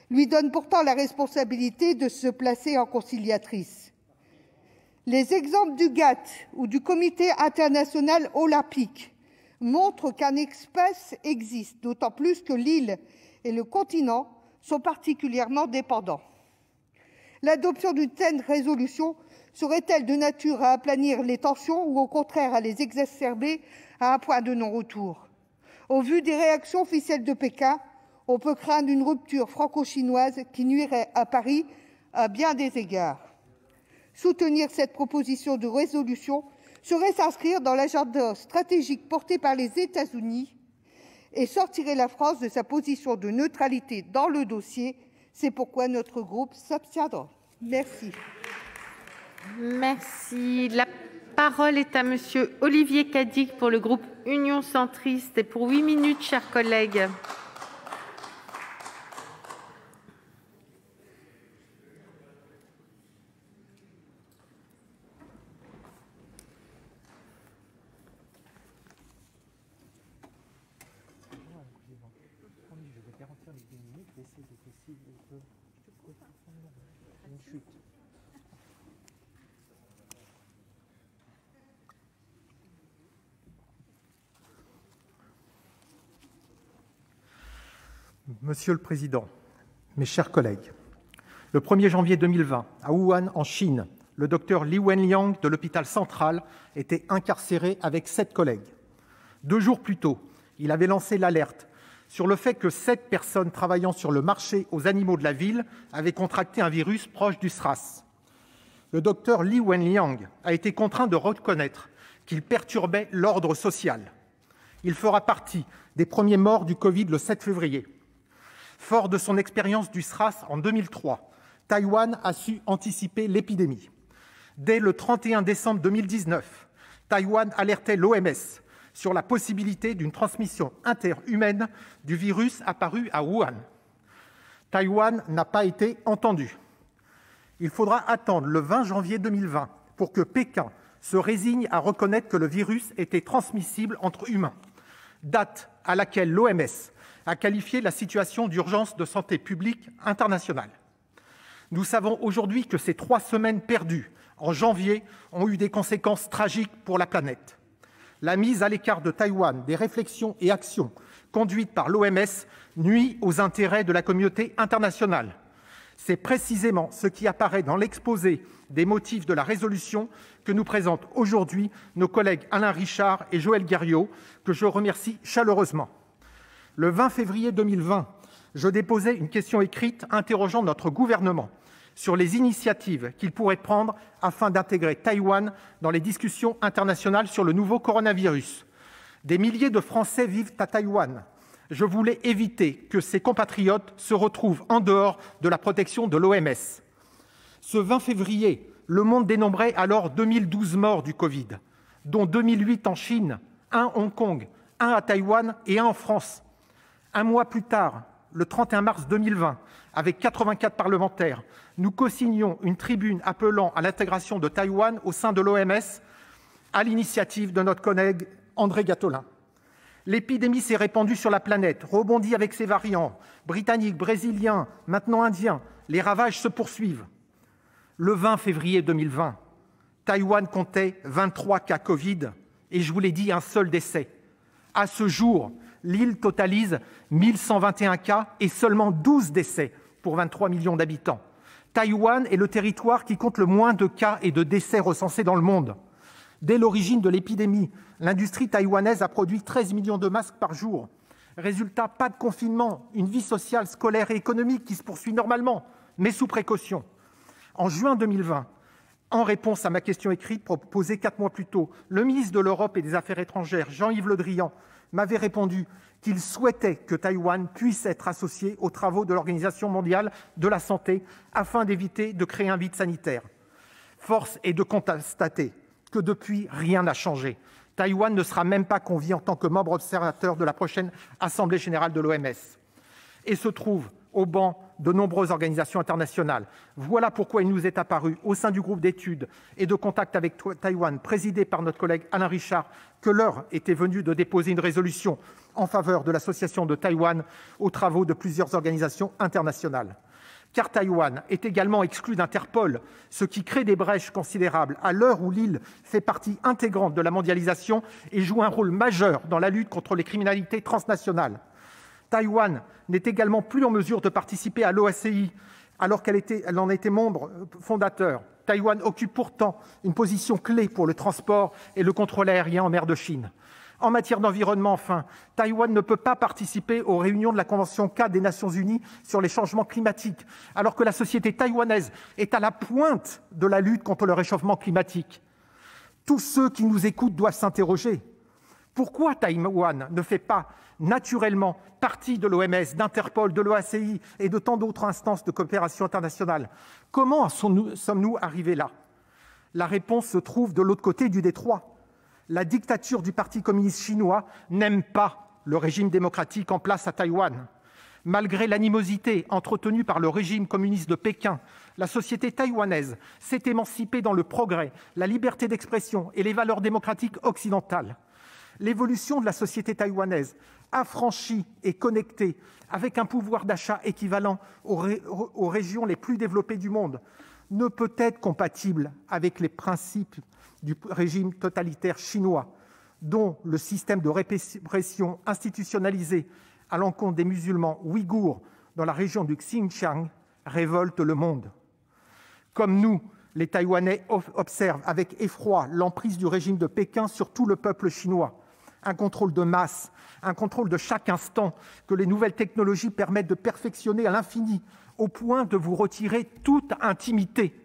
lui donne pourtant la responsabilité de se placer en conciliatrice. Les exemples du GATT ou du Comité international olympique montrent qu'un espace existe, d'autant plus que l'île et le continent sont particulièrement dépendants. L'adoption d'une telle résolution serait-elle de nature à aplanir les tensions ou au contraire à les exacerber à un point de non-retour ? Au vu des réactions officielles de Pékin, on peut craindre une rupture franco-chinoise qui nuirait à Paris à bien des égards. Soutenir cette proposition de résolution serait s'inscrire dans l'agenda stratégique porté par les États-Unis et sortirait la France de sa position de neutralité dans le dossier. C'est pourquoi notre groupe s'abstiendra. Merci. Merci. La parole est à monsieur Olivier Cadic pour le groupe Union centriste et pour 8 minutes, chers collègues. Monsieur le Président, mes chers collègues, le 1er janvier 2020, à Wuhan, en Chine, le docteur Li Wenliang de l'hôpital central était incarcéré avec 7 collègues. 2 jours plus tôt, il avait lancé l'alerte sur le fait que 7 personnes travaillant sur le marché aux animaux de la ville avaient contracté un virus proche du SRAS. Le docteur Li Wenliang a été contraint de reconnaître qu'il perturbait l'ordre social. Il fera partie des premiers morts du Covid le 7 février. Fort de son expérience du SRAS en 2003, Taïwan a su anticiper l'épidémie. Dès le 31 décembre 2019, Taïwan alertait l'OMS sur la possibilité d'une transmission interhumaine du virus apparu à Wuhan. Taïwan n'a pas été entendu. Il faudra attendre le 20 janvier 2020 pour que Pékin se résigne à reconnaître que le virus était transmissible entre humains, date à laquelle l'OMS a qualifié la situation d'urgence de santé publique internationale. Nous savons aujourd'hui que ces 3 semaines perdues en janvier ont eu des conséquences tragiques pour la planète. La mise à l'écart de Taïwan des réflexions et actions conduites par l'OMS nuit aux intérêts de la communauté internationale. C'est précisément ce qui apparaît dans l'exposé des motifs de la résolution que nous présentent aujourd'hui nos collègues Alain Richard et Joël Guerriau, que je remercie chaleureusement. Le 20 février 2020, je déposais une question écrite interrogeant notre gouvernement sur les initiatives qu'il pourrait prendre afin d'intégrer Taïwan dans les discussions internationales sur le nouveau coronavirus. Des milliers de Français vivent à Taïwan. Je voulais éviter que ces compatriotes se retrouvent en dehors de la protection de l'OMS. Ce 20 février, le monde dénombrait alors 2012 morts du Covid, dont 2008 en Chine, 1 à Hong Kong, 1 à Taïwan et 1 en France. Un mois plus tard, le 31 mars 2020, avec 84 parlementaires, nous co-signions une tribune appelant à l'intégration de Taïwan au sein de l'OMS à l'initiative de notre collègue André Gattolin. L'épidémie s'est répandue sur la planète, rebondit avec ses variants, britanniques, brésiliens, maintenant indiens. Les ravages se poursuivent. Le 20 février 2020, Taïwan comptait 23 cas Covid et, je vous l'ai dit, un seul décès. À ce jour, l'île totalise 1121 cas et seulement 12 décès pour 23 millions d'habitants. Taïwan est le territoire qui compte le moins de cas et de décès recensés dans le monde. Dès l'origine de l'épidémie, l'industrie taïwanaise a produit 13 millions de masques par jour. Résultat, pas de confinement, une vie sociale, scolaire et économique qui se poursuit normalement, mais sous précaution. En juin 2020, en réponse à ma question écrite posée 4 mois plus tôt, le ministre de l'Europe et des Affaires étrangères, Jean-Yves Le Drian, m'avait répondu qu'il souhaitait que Taïwan puisse être associé aux travaux de l'Organisation mondiale de la santé afin d'éviter de créer un vide sanitaire. Force est de constater que depuis, rien n'a changé. Taïwan ne sera même pas convié en tant que membre observateur de la prochaine Assemblée générale de l'OMS et se trouve au banc de nombreuses organisations internationales. Voilà pourquoi il nous est apparu, au sein du groupe d'études et de contact avec Taïwan, présidé par notre collègue Alain Richard, que l'heure était venue de déposer une résolution en faveur de l'association de Taïwan aux travaux de plusieurs organisations internationales. Car Taïwan est également exclu d'Interpol, ce qui crée des brèches considérables à l'heure où l'île fait partie intégrante de la mondialisation et joue un rôle majeur dans la lutte contre les criminalités transnationales. Taïwan n'est également plus en mesure de participer à l'OACI, alors qu'elle en était membre fondateur. Taïwan occupe pourtant une position clé pour le transport et le contrôle aérien en mer de Chine. En matière d'environnement, enfin, Taïwan ne peut pas participer aux réunions de la Convention 4 des Nations Unies sur les changements climatiques, alors que la société taïwanaise est à la pointe de la lutte contre le réchauffement climatique. Tous ceux qui nous écoutent doivent s'interroger. Pourquoi Taïwan ne fait pas naturellement partie de l'OMS, d'Interpol, de l'OACI et de tant d'autres instances de coopération internationale? Comment sommes-nous arrivés là? La réponse se trouve de l'autre côté du détroit. La dictature du Parti communiste chinois n'aime pas le régime démocratique en place à Taïwan. Malgré l'animosité entretenue par le régime communiste de Pékin, la société taïwanaise s'est émancipée dans le progrès, la liberté d'expression et les valeurs démocratiques occidentales. L'évolution de la société taïwanaise, affranchie et connectée, avec un pouvoir d'achat équivalent aux régions les plus développées du monde, ne peut être compatible avec les principes du régime totalitaire chinois, dont le système de répression institutionnalisé à l'encontre des musulmans ouïghours dans la région du Xinjiang révolte le monde. Comme nous, les Taïwanais observent avec effroi l'emprise du régime de Pékin sur tout le peuple chinois. Un contrôle de masse, un contrôle de chaque instant que les nouvelles technologies permettent de perfectionner à l'infini, au point de vous retirer toute intimité.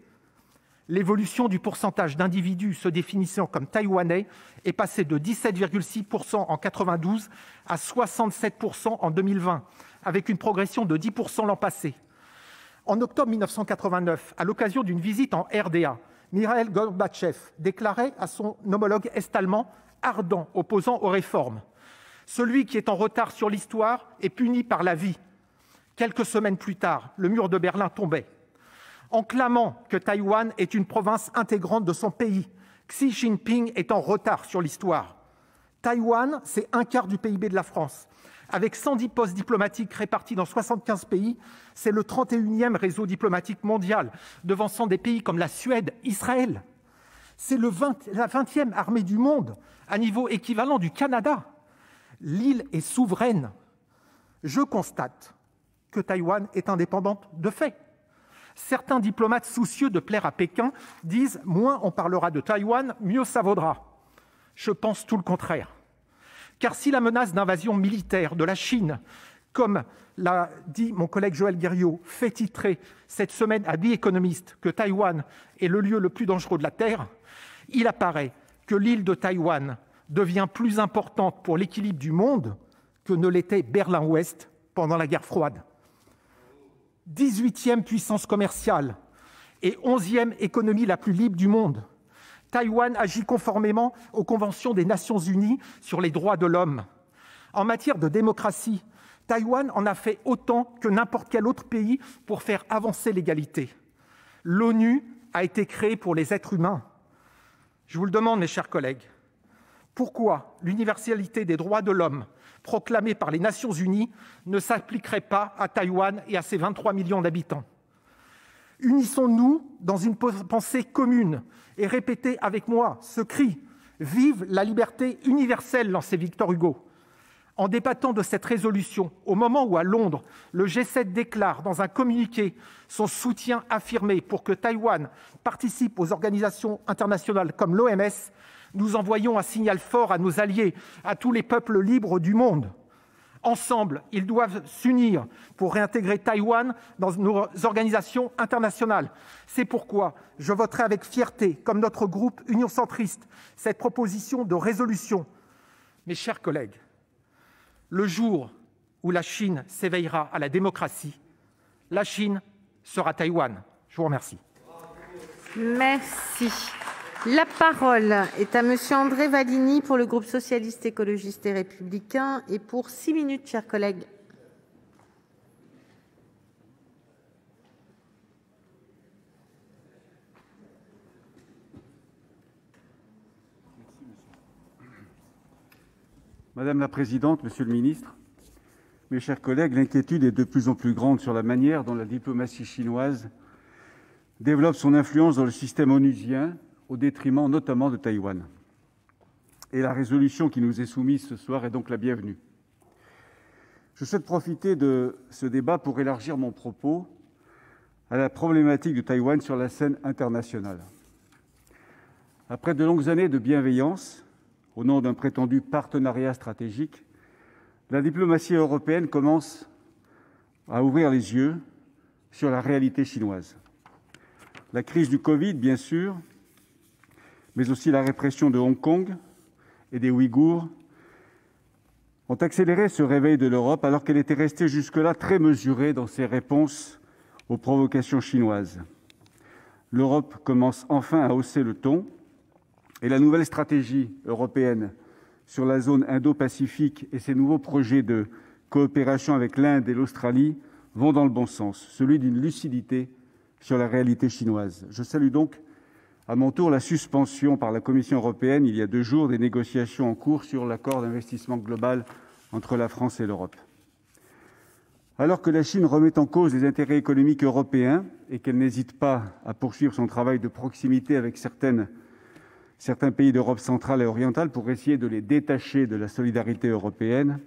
L'évolution du pourcentage d'individus se définissant comme taïwanais est passée de 17,6% en 1992 à 67% en 2020, avec une progression de 10% l'an passé. En octobre 1989, à l'occasion d'une visite en RDA, Mikhaïl Gorbatchev déclarait à son homologue est-allemand ardent opposant aux réformes : « Celui qui est en retard sur l'histoire est puni par la vie. » Quelques semaines plus tard, le mur de Berlin tombait. En clamant que Taïwan est une province intégrante de son pays, Xi Jinping est en retard sur l'histoire. Taïwan, c'est un quart du PIB de la France. Avec 110 postes diplomatiques répartis dans 75 pays, c'est le 31e réseau diplomatique mondial, devançant des pays comme la Suède, Israël. C'est la 20e armée du monde, à niveau équivalent du Canada. L'île est souveraine. Je constate que Taïwan est indépendante de fait. Certains diplomates soucieux de plaire à Pékin disent « moins on parlera de Taïwan, mieux ça vaudra ». Je pense tout le contraire. Car si la menace d'invasion militaire de la Chine, comme l'a dit mon collègue Joël Guerriau, fait titrer cette semaine à The Economist que Taïwan est le lieu le plus dangereux de la Terre, il apparaît que l'île de Taïwan devient plus importante pour l'équilibre du monde que ne l'était Berlin-Ouest pendant la guerre froide. 18e puissance commerciale et 11e économie la plus libre du monde, Taïwan agit conformément aux conventions des Nations Unies sur les droits de l'homme. En matière de démocratie, Taïwan en a fait autant que n'importe quel autre pays pour faire avancer l'égalité. L'ONU a été créée pour les êtres humains. Je vous le demande, mes chers collègues, pourquoi l'universalité des droits de l'homme proclamée par les Nations unies ne s'appliquerait pas à Taïwan et à ses 23 millions d'habitants? Unissons-nous dans une pensée commune et répétez avec moi ce cri « Vive la liberté universelle » lancé Victor Hugo. En débattant de cette résolution, au moment où à Londres, le G7 déclare dans un communiqué son soutien affirmé pour que Taïwan participe aux organisations internationales comme l'OMS, nous envoyons un signal fort à nos alliés, à tous les peuples libres du monde. Ensemble, ils doivent s'unir pour réintégrer Taïwan dans nos organisations internationales. C'est pourquoi je voterai avec fierté, comme notre groupe Union centriste, cette proposition de résolution. Mes chers collègues, le jour où la Chine s'éveillera à la démocratie, la Chine sera Taïwan. Je vous remercie. Merci. La parole est à Monsieur André Vallini pour le groupe socialiste, écologiste et républicain et pour 6 minutes, chers collègues. Madame la présidente, monsieur le ministre, mes chers collègues, l'inquiétude est de plus en plus grande sur la manière dont la diplomatie chinoise développe son influence dans le système onusien, au détriment notamment de Taïwan. Et la résolution qui nous est soumise ce soir est donc la bienvenue. Je souhaite profiter de ce débat pour élargir mon propos à la problématique de Taïwan sur la scène internationale. Après de longues années de bienveillance, au nom d'un prétendu partenariat stratégique, la diplomatie européenne commence à ouvrir les yeux sur la réalité chinoise. La crise du Covid, bien sûr, mais aussi la répression de Hong Kong et des Ouïghours, ont accéléré ce réveil de l'Europe alors qu'elle était restée jusque-là très mesurée dans ses réponses aux provocations chinoises. L'Europe commence enfin à hausser le ton et la nouvelle stratégie européenne sur la zone Indo-Pacifique et ses nouveaux projets de coopération avec l'Inde et l'Australie vont dans le bon sens, celui d'une lucidité sur la réalité chinoise. Je salue donc à mon tour la suspension par la Commission européenne, il y a 2 jours, des négociations en cours sur l'accord d'investissement global entre la France et l'Europe. Alors que la Chine remet en cause les intérêts économiques européens et qu'elle n'hésite pas à poursuivre son travail de proximité avec certains pays d'Europe centrale et orientale pour essayer de les détacher de la solidarité européenne,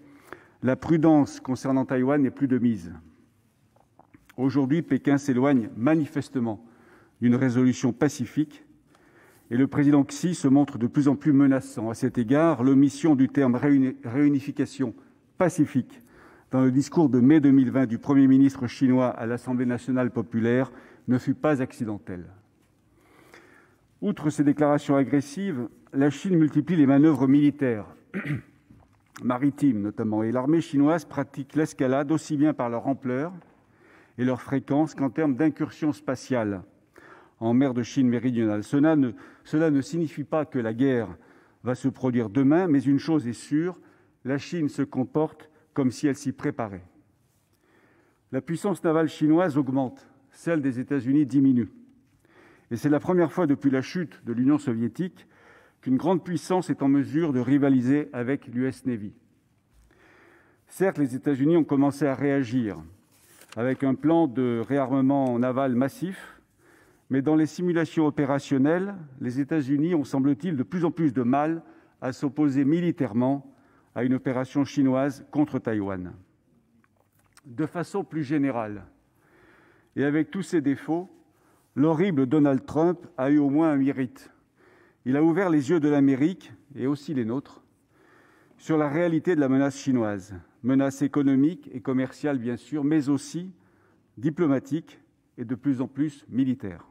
la prudence concernant Taïwan n'est plus de mise. Aujourd'hui, Pékin s'éloigne manifestement d'une résolution pacifique et le président Xi se montre de plus en plus menaçant. À cet égard, l'omission du terme réunification pacifique dans le discours de mai 2020 du Premier ministre chinois à l'Assemblée nationale populaire ne fut pas accidentelle. Outre ces déclarations agressives, la Chine multiplie les manœuvres militaires, maritimes notamment, et l'armée chinoise pratique l'escalade aussi bien par leur ampleur et leur fréquence qu'en termes d'incursions spatiales en mer de Chine méridionale. Cela ne signifie pas que la guerre va se produire demain, mais une chose est sûre, la Chine se comporte comme si elle s'y préparait. La puissance navale chinoise augmente, celle des États-Unis diminue. Et c'est la première fois depuis la chute de l'Union soviétique qu'une grande puissance est en mesure de rivaliser avec l'US Navy. Certes, les États-Unis ont commencé à réagir avec un plan de réarmement naval massif, mais dans les simulations opérationnelles, les États-Unis ont, semble-t-il, de plus en plus de mal à s'opposer militairement à une opération chinoise contre Taïwan. De façon plus générale, et avec tous ses défauts, l'horrible Donald Trump a eu au moins un mérite. Il a ouvert les yeux de l'Amérique, et aussi les nôtres, sur la réalité de la menace chinoise. Menace économique et commerciale, bien sûr, mais aussi diplomatique et de plus en plus militaire.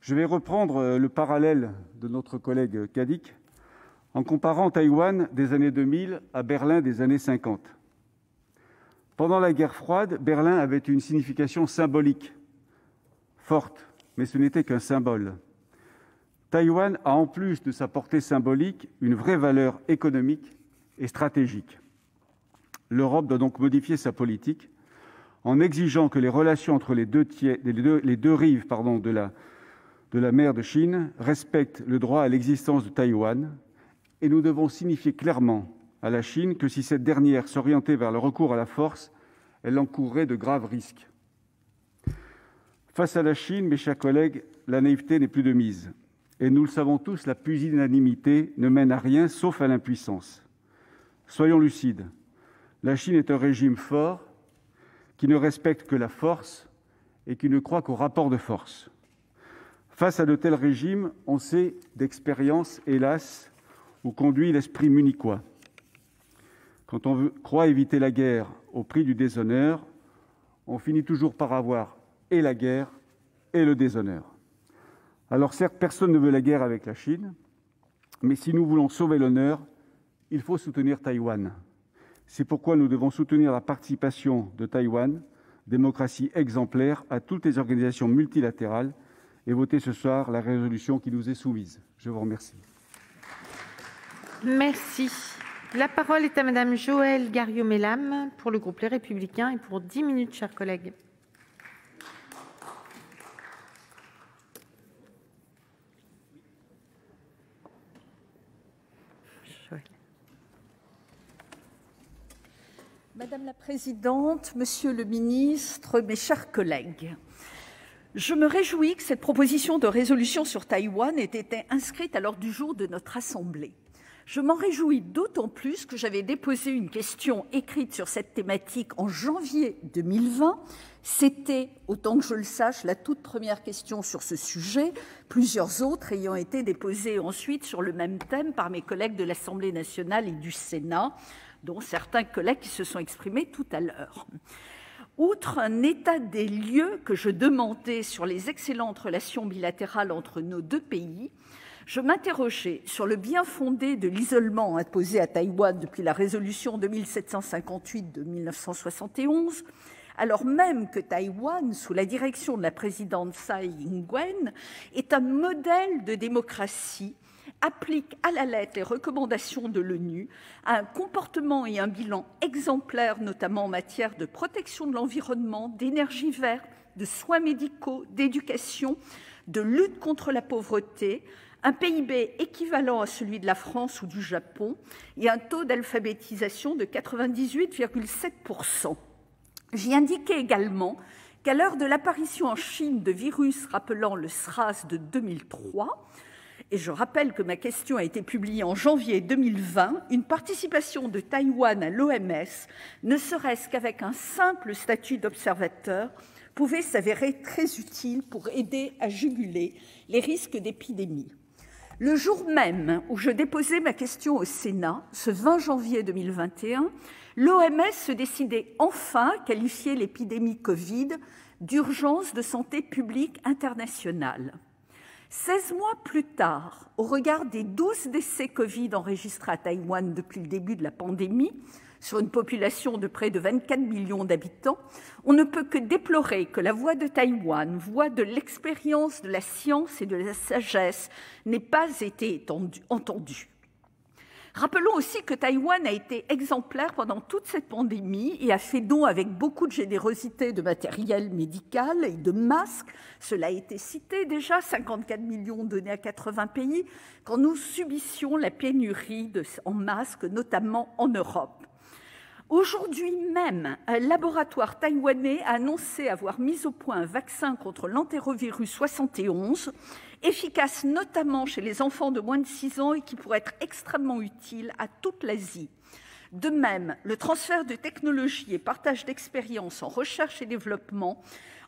Je vais reprendre le parallèle de notre collègue Cadic en comparant Taïwan des années 2000 à Berlin des années 50. Pendant la guerre froide, Berlin avait une signification symbolique forte, mais ce n'était qu'un symbole. Taïwan a, en plus de sa portée symbolique, une vraie valeur économique et stratégique. L'Europe doit donc modifier sa politique en exigeant que les relations entre les deux rives de la mer de Chine respectent le droit à l'existence de Taïwan, et nous devons signifier clairement à la Chine que si cette dernière s'orientait vers le recours à la force, elle encourrait de graves risques. Face à la Chine, mes chers collègues, la naïveté n'est plus de mise. Et nous le savons tous, la pusillanimité ne mène à rien sauf à l'impuissance. Soyons lucides. La Chine est un régime fort qui ne respecte que la force et qui ne croit qu'au rapport de force. Face à de tels régimes, on sait d'expérience, hélas, où conduit l'esprit munichois. Quand on croit éviter la guerre au prix du déshonneur, on finit toujours par avoir et la guerre et le déshonneur. Alors certes, personne ne veut la guerre avec la Chine, mais si nous voulons sauver l'honneur, il faut soutenir Taïwan. C'est pourquoi nous devons soutenir la participation de Taïwan, démocratie exemplaire, à toutes les organisations multilatérales et voter ce soir la résolution qui nous est soumise. Je vous remercie. Merci. La parole est à Madame Joëlle Garriaud-Maylam pour le groupe Les Républicains et pour 10 minutes, chers collègues. Madame la présidente, monsieur le ministre, mes chers collègues, je me réjouis que cette proposition de résolution sur Taïwan ait été inscrite à l'ordre du jour de notre Assemblée. Je m'en réjouis d'autant plus que j'avais déposé une question écrite sur cette thématique en janvier 2020. C'était, autant que je le sache, la toute première question sur ce sujet, plusieurs autres ayant été déposées ensuite sur le même thème par mes collègues de l'Assemblée nationale et du Sénat, dont certains collègues qui se sont exprimés tout à l'heure. Outre un état des lieux que je demandais sur les excellentes relations bilatérales entre nos deux pays, je m'interrogeais sur le bien-fondé de l'isolement imposé à Taïwan depuis la résolution 2758 de 1971, alors même que Taïwan, sous la direction de la présidente Tsai Ing-wen, est un modèle de démocratie, applique à la lettre les recommandations de l'ONU, a un comportement et un bilan exemplaires, notamment en matière de protection de l'environnement, d'énergie verte, de soins médicaux, d'éducation, de lutte contre la pauvreté, un PIB équivalent à celui de la France ou du Japon et un taux d'alphabétisation de 98,7%. J'y indiquais également qu'à l'heure de l'apparition en Chine de virus rappelant le SRAS de 2003, et je rappelle que ma question a été publiée en janvier 2020, une participation de Taïwan à l'OMS, ne serait-ce qu'avec un simple statut d'observateur, pouvait s'avérer très utile pour aider à juguler les risques d'épidémie. Le jour même où je déposais ma question au Sénat, ce 20 janvier 2021, l'OMS se décidait enfin à qualifier l'épidémie Covid d'urgence de santé publique internationale. 16 mois plus tard, au regard des 12 décès Covid enregistrés à Taïwan depuis le début de la pandémie, sur une population de près de 24 millions d'habitants, on ne peut que déplorer que la voix de Taïwan, voix de l'expérience, de la science et de la sagesse, n'ait pas été entendue. Rappelons aussi que Taïwan a été exemplaire pendant toute cette pandémie et a fait don avec beaucoup de générosité de matériel médical et de masques. Cela a été cité déjà, 54 millions donnés à 80 pays, quand nous subissions la pénurie en masques, notamment en Europe. Aujourd'hui même, un laboratoire taïwanais a annoncé avoir mis au point un vaccin contre l'entérovirus 71, efficace notamment chez les enfants de moins de 6 ans et qui pourrait être extrêmement utile à toute l'Asie. De même, le transfert de technologies et partage d'expériences en recherche et développement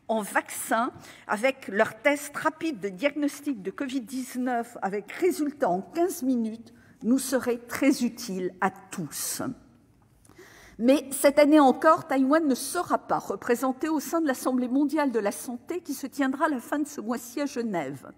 en vaccins, avec leurs tests rapides de diagnostic de Covid-19 avec résultat en 15 minutes, nous serait très utile à tous. Mais cette année encore, Taïwan ne sera pas représenté au sein de l'Assemblée mondiale de la santé qui se tiendra à la fin de ce mois-ci à Genève.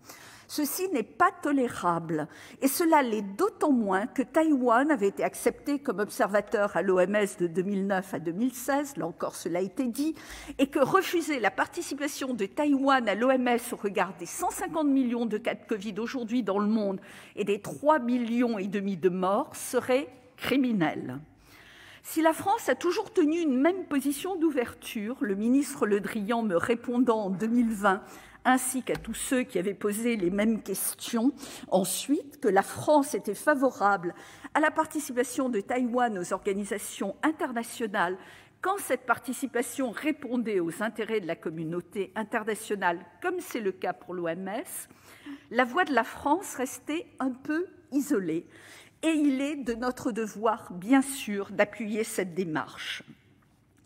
Ceci n'est pas tolérable, et cela l'est d'autant moins que Taïwan avait été accepté comme observateur à l'OMS de 2009 à 2016, là encore cela a été dit, et que refuser la participation de Taïwan à l'OMS au regard des 150 millions de cas de Covid aujourd'hui dans le monde et des 3,5 millions de morts serait criminel. Si la France a toujours tenu une même position d'ouverture, le ministre Le Drian me répondant en 2020, ainsi qu'à tous ceux qui avaient posé les mêmes questions ensuite, que la France était favorable à la participation de Taïwan aux organisations internationales quand cette participation répondait aux intérêts de la communauté internationale, comme c'est le cas pour l'OMS, la voix de la France restait un peu isolée. Et il est de notre devoir, bien sûr, d'appuyer cette démarche.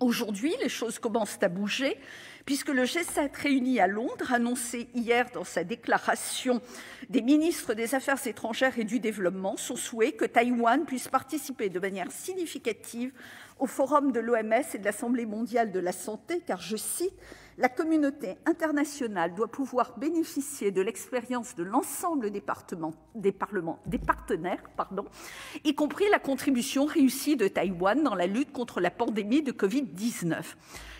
Aujourd'hui, les choses commencent à bouger, puisque le G7 réuni à Londres annonçait hier dans sa déclaration des ministres des Affaires étrangères et du Développement son souhait que Taïwan puisse participer de manière significative au forum de l'OMS et de l'Assemblée mondiale de la santé, car, je cite, « La communauté internationale doit pouvoir bénéficier de l'expérience de l'ensemble des partenaires, y compris la contribution réussie de Taïwan dans la lutte contre la pandémie de Covid-19. »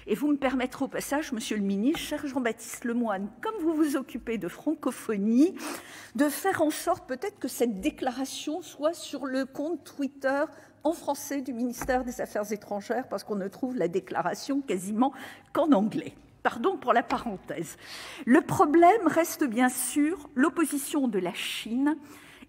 Et vous me permettrez au passage, Monsieur le ministre, cher Jean-Baptiste Lemoyne, comme vous vous occupez de francophonie, de faire en sorte peut-être que cette déclaration soit sur le compte Twitter en français du ministère des Affaires étrangères, parce qu'on ne trouve la déclaration quasiment qu'en anglais. Pardon pour la parenthèse. Le problème reste bien sûr l'opposition de la Chine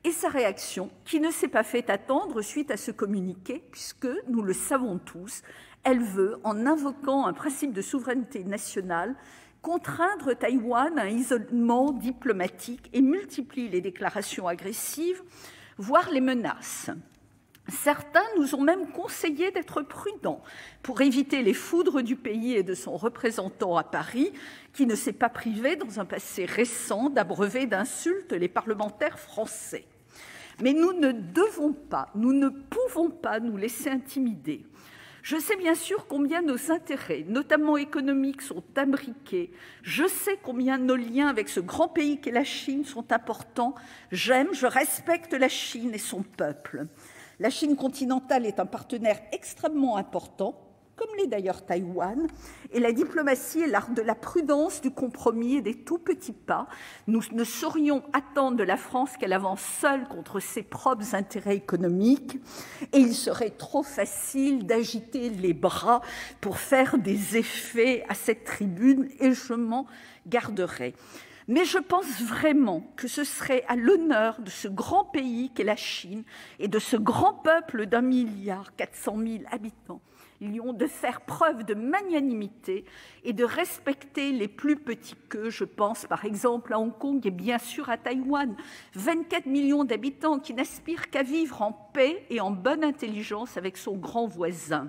et sa réaction, qui ne s'est pas fait attendre suite à ce communiqué, puisque, nous le savons tous, elle veut, en invoquant un principe de souveraineté nationale, contraindre Taïwan à un isolement diplomatique et multiplie les déclarations agressives, voire les menaces. Certains nous ont même conseillé d'être prudents pour éviter les foudres du pays et de son représentant à Paris, qui ne s'est pas privé, dans un passé récent, d'abreuver d'insultes les parlementaires français. Mais nous ne devons pas, nous ne pouvons pas nous laisser intimider. Je sais bien sûr combien nos intérêts, notamment économiques, sont imbriqués. Je sais combien nos liens avec ce grand pays qu'est la Chine sont importants. J'aime, je respecte la Chine et son peuple. La Chine continentale est un partenaire extrêmement important, comme l'est d'ailleurs Taïwan, et la diplomatie est l'art de la prudence, du compromis et des tout petits pas. Nous ne saurions attendre de la France qu'elle avance seule contre ses propres intérêts économiques, et il serait trop facile d'agiter les bras pour faire des effets à cette tribune, et je m'en garderai. Mais je pense vraiment que ce serait à l'honneur de ce grand pays qu'est la Chine et de ce grand peuple d'1,4 milliard habitants de faire preuve de magnanimité et de respecter les plus petits qu'eux. Je pense par exemple à Hong Kong et bien sûr à Taïwan, 24 millions d'habitants qui n'aspirent qu'à vivre en paix et en bonne intelligence avec son grand voisin.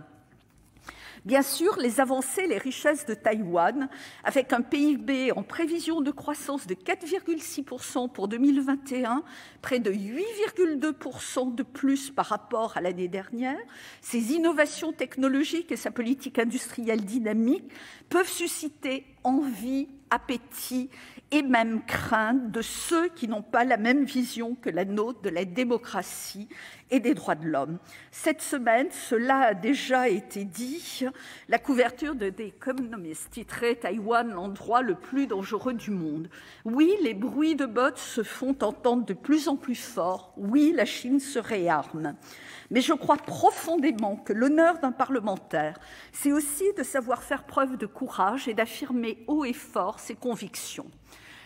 Bien sûr, les avancées, les richesses de Taïwan, avec un PIB en prévision de croissance de 4,6% pour 2021, près de 8,2% de plus par rapport à l'année dernière, ses innovations technologiques et sa politique industrielle dynamique peuvent susciter envie, appétit et même crainte de ceux qui n'ont pas la même vision que la nôtre de la démocratie et des droits de l'homme. Cette semaine, cela a déjà été dit, la couverture de The Economist titrait « Taïwan, l'endroit le plus dangereux du monde ». Oui, les bruits de bottes se font entendre de plus en plus fort. Oui, la Chine se réarme. Mais je crois profondément que l'honneur d'un parlementaire, c'est aussi de savoir faire preuve de courage et d'affirmer haut et fort ses convictions.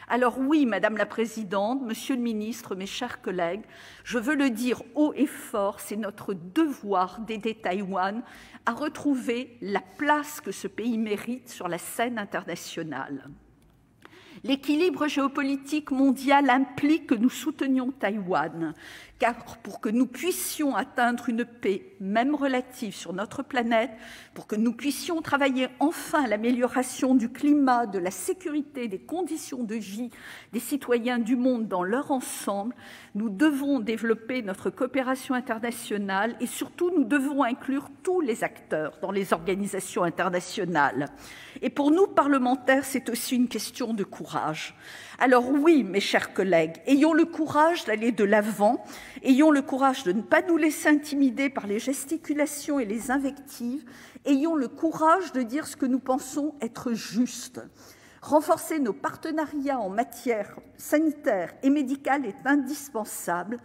Alors oui, Madame la Présidente, Monsieur le Ministre, mes chers collègues, je veux le dire haut et fort, c'est notre devoir d'aider Taïwan à retrouver la place que ce pays mérite sur la scène internationale. L'équilibre géopolitique mondial implique que nous soutenions Taïwan, car pour que nous puissions atteindre une paix, même relative, sur notre planète, pour que nous puissions travailler enfin à l'amélioration du climat, de la sécurité, des conditions de vie des citoyens du monde dans leur ensemble, nous devons développer notre coopération internationale et surtout nous devons inclure tous les acteurs dans les organisations internationales. Et pour nous, parlementaires, c'est aussi une question de courage. Alors oui, mes chers collègues, ayons le courage d'aller de l'avant, ayons le courage de ne pas nous laisser intimider par les gesticulations et les invectives, ayons le courage de dire ce que nous pensons être juste. Renforcer nos partenariats en matière sanitaire et médicale est indispensable,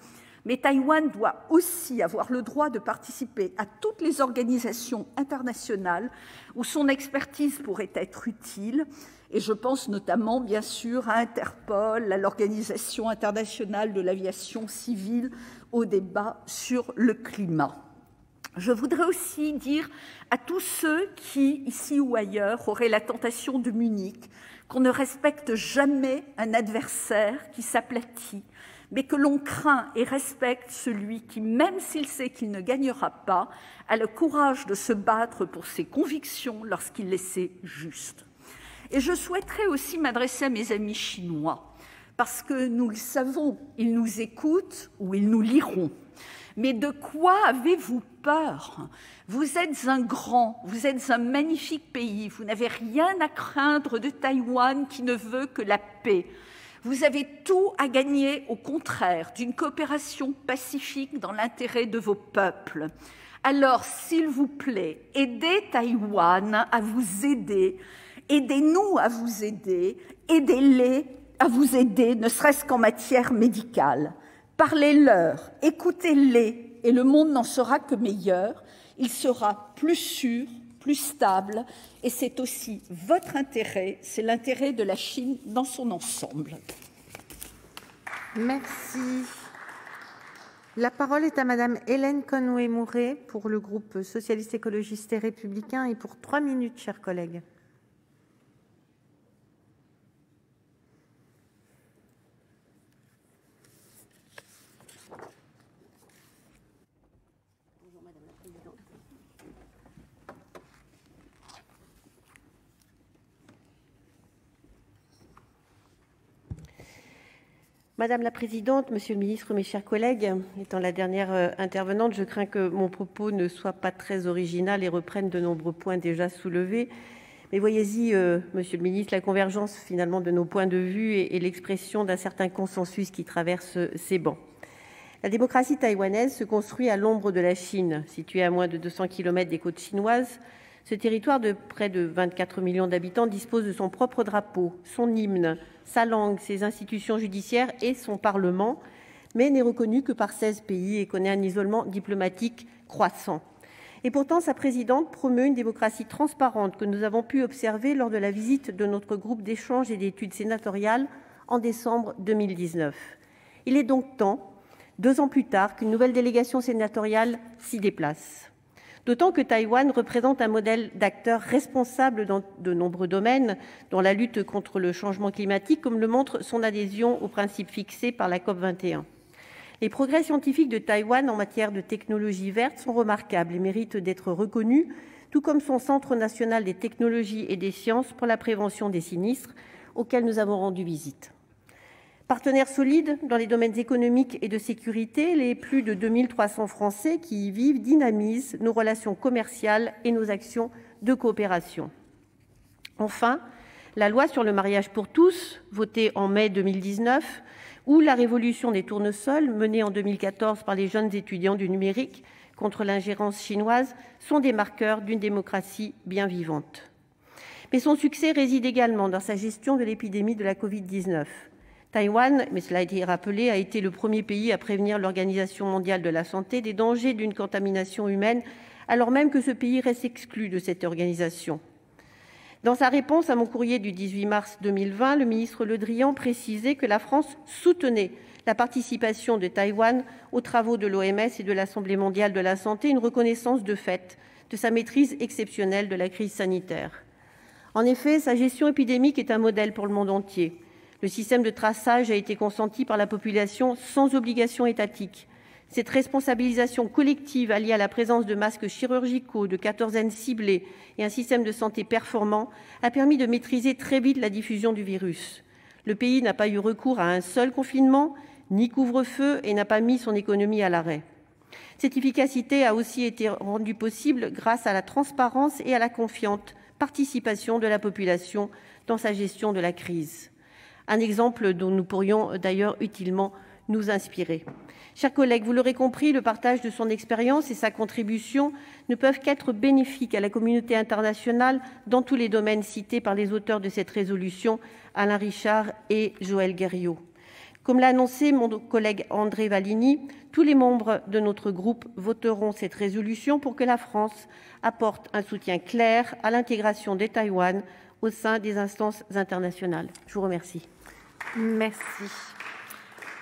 Mais Taïwan doit aussi avoir le droit de participer à toutes les organisations internationales où son expertise pourrait être utile. Et je pense notamment, bien sûr, à Interpol, à l'Organisation internationale de l'aviation civile, au débat sur le climat. Je voudrais aussi dire à tous ceux qui, ici ou ailleurs, auraient la tentation de Munich, qu'on ne respecte jamais un adversaire qui s'aplatit, mais que l'on craint et respecte celui qui, même s'il sait qu'il ne gagnera pas, a le courage de se battre pour ses convictions lorsqu'il les sait justes. Et je souhaiterais aussi m'adresser à mes amis chinois, parce que nous le savons, ils nous écoutent ou ils nous liront. Mais de quoi avez-vous peur? Vous êtes un grand, vous êtes un magnifique pays, vous n'avez rien à craindre de Taïwan qui ne veut que la paix. Vous avez tout à gagner, au contraire, d'une coopération pacifique dans l'intérêt de vos peuples. Alors, s'il vous plaît, aidez Taïwan à vous aider, aidez-nous à vous aider, aidez-les à vous aider, ne serait-ce qu'en matière médicale. Parlez-leur, écoutez-les, et le monde n'en sera que meilleur. Il sera plus sûr, plus stable, et c'est aussi votre intérêt, c'est l'intérêt de la Chine dans son ensemble. Merci. La parole est à Madame Hélène Conway-Mouret pour le groupe socialiste, écologiste et républicain, et pour 3 minutes, chers collègues. Madame la présidente, monsieur le ministre, mes chers collègues, étant la dernière intervenante, je crains que mon propos ne soit pas très original et reprenne de nombreux points déjà soulevés. Mais voyez-y, monsieur le ministre, la convergence finalement de nos points de vue et l'expression d'un certain consensus qui traverse ces bancs. La démocratie taïwanaise se construit à l'ombre de la Chine. Située à moins de 200 km des côtes chinoises, ce territoire de près de 24 millions d'habitants dispose de son propre drapeau, son hymne, sa langue, ses institutions judiciaires et son parlement, mais n'est reconnu que par 16 pays et connaît un isolement diplomatique croissant. Et pourtant, sa présidente promeut une démocratie transparente que nous avons pu observer lors de la visite de notre groupe d'échange et d'études sénatoriales en décembre 2019. Il est donc temps, 2 ans plus tard, qu'une nouvelle délégation sénatoriale s'y déplace. D'autant que Taïwan représente un modèle d'acteur responsable dans de nombreux domaines, dont la lutte contre le changement climatique, comme le montre son adhésion aux principes fixés par la COP21. Les progrès scientifiques de Taïwan en matière de technologie verte sont remarquables et méritent d'être reconnus, tout comme son Centre national des technologies et des sciences pour la prévention des sinistres, auquel nous avons rendu visite. Partenaires solides dans les domaines économiques et de sécurité, les plus de 2300 Français qui y vivent dynamisent nos relations commerciales et nos actions de coopération. Enfin, la loi sur le mariage pour tous, votée en mai 2019, ou la révolution des tournesols, menée en 2014 par les jeunes étudiants du numérique contre l'ingérence chinoise, sont des marqueurs d'une démocratie bien vivante. Mais son succès réside également dans sa gestion de l'épidémie de la Covid-19. Taïwan, mais cela a été rappelé, a été le premier pays à prévenir l'Organisation mondiale de la santé des dangers d'une contamination humaine, alors même que ce pays reste exclu de cette organisation. Dans sa réponse à mon courrier du 18 mars 2020, le ministre Le Drian précisait que la France soutenait la participation de Taïwan aux travaux de l'OMS et de l'Assemblée mondiale de la santé, une reconnaissance de fait de sa maîtrise exceptionnelle de la crise sanitaire. En effet, sa gestion épidémique est un modèle pour le monde entier. Le système de traçage a été consenti par la population sans obligation étatique. Cette responsabilisation collective alliée à la présence de masques chirurgicaux, de quatorzaines ciblées et un système de santé performant a permis de maîtriser très vite la diffusion du virus. Le pays n'a pas eu recours à un seul confinement, ni couvre-feu, et n'a pas mis son économie à l'arrêt. Cette efficacité a aussi été rendue possible grâce à la transparence et à la confiante participation de la population dans sa gestion de la crise. Un exemple dont nous pourrions d'ailleurs utilement nous inspirer. Chers collègues, vous l'aurez compris, le partage de son expérience et sa contribution ne peuvent qu'être bénéfiques à la communauté internationale dans tous les domaines cités par les auteurs de cette résolution, Alain Richard et Joël Guerriau. Comme l'a annoncé mon collègue André Vallini, tous les membres de notre groupe voteront cette résolution pour que la France apporte un soutien clair à l'intégration de Taïwan au sein des instances internationales. Je vous remercie. Merci.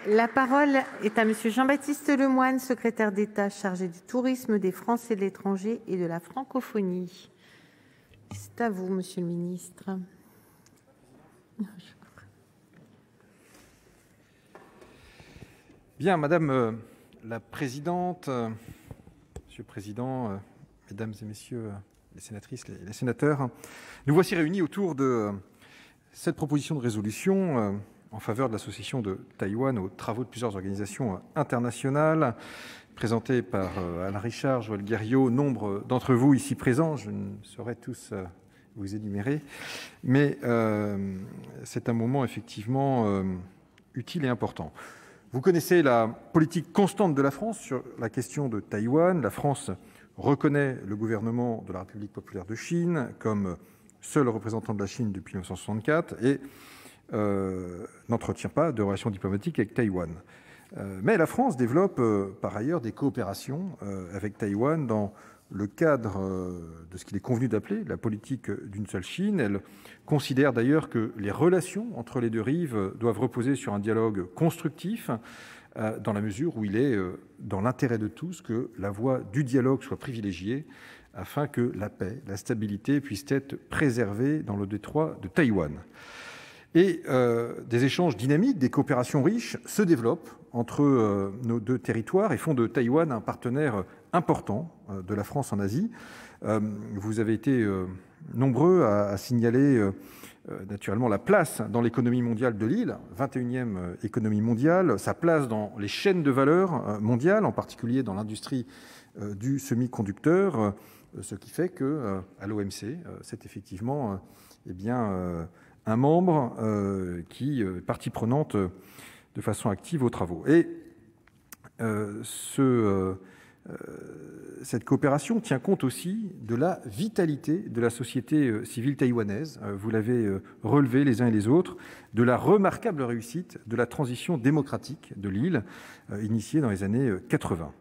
La parole est à Monsieur Jean-Baptiste Lemoyne, secrétaire d'État chargé du tourisme, des Français de l'étranger et de la francophonie. C'est à vous, Monsieur le ministre. Bien, Madame la Présidente, Monsieur le Président, Mesdames et Messieurs les sénatrices et les sénateurs, nous voici réunis autour de cette proposition de résolution en faveur de l'association de Taïwan aux travaux de plusieurs organisations internationales, présentée par Alain Richard, Joël Guerriau, nombre d'entre vous ici présents. Je ne saurais tous vous énumérer, mais c'est un moment effectivement utile et important. Vous connaissez la politique constante de la France sur la question de Taïwan. La France reconnaît le gouvernement de la République populaire de Chine comme seul représentant de la Chine depuis 1964 et n'entretient pas de relations diplomatiques avec Taïwan. Mais la France développe par ailleurs des coopérations avec Taïwan dans le cadre de ce qu'il est convenu d'appeler la politique d'une seule Chine. Elle considère d'ailleurs que les relations entre les deux rives doivent reposer sur un dialogue constructif, dans la mesure où il est dans l'intérêt de tous que la voie du dialogue soit privilégiée afin que la paix, la stabilité puissent être préservées dans le détroit de Taïwan. Et des échanges dynamiques, des coopérations riches se développent entre nos deux territoires et font de Taïwan un partenaire important de la France en Asie. Vous avez été nombreux à signaler naturellement la place dans l'économie mondiale de l'île, 21e économie mondiale, sa place dans les chaînes de valeur mondiales, en particulier dans l'industrie du semi-conducteur, ce qui fait que à l'OMC, c'est effectivement un membre qui est partie prenante de façon active aux travaux. Et cette coopération tient compte aussi de la vitalité de la société civile taïwanaise. Vous l'avez relevé les uns et les autres, de la remarquable réussite de la transition démocratique de l'île, initiée dans les années 80.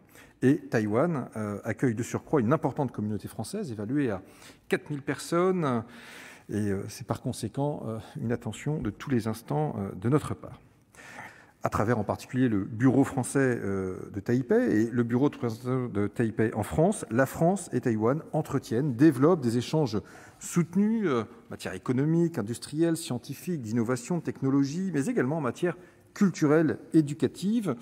Et Taïwan accueille de surcroît une importante communauté française, évaluée à 4000 personnes, et c'est par conséquent une attention de tous les instants de notre part. À travers en particulier le bureau français de Taipei et le bureau de représentation de Taipei en France, la France et Taïwan entretiennent, développent des échanges soutenus en matière économique, industrielle, scientifique, d'innovation, de technologie, mais également en matière culturelle, éducative.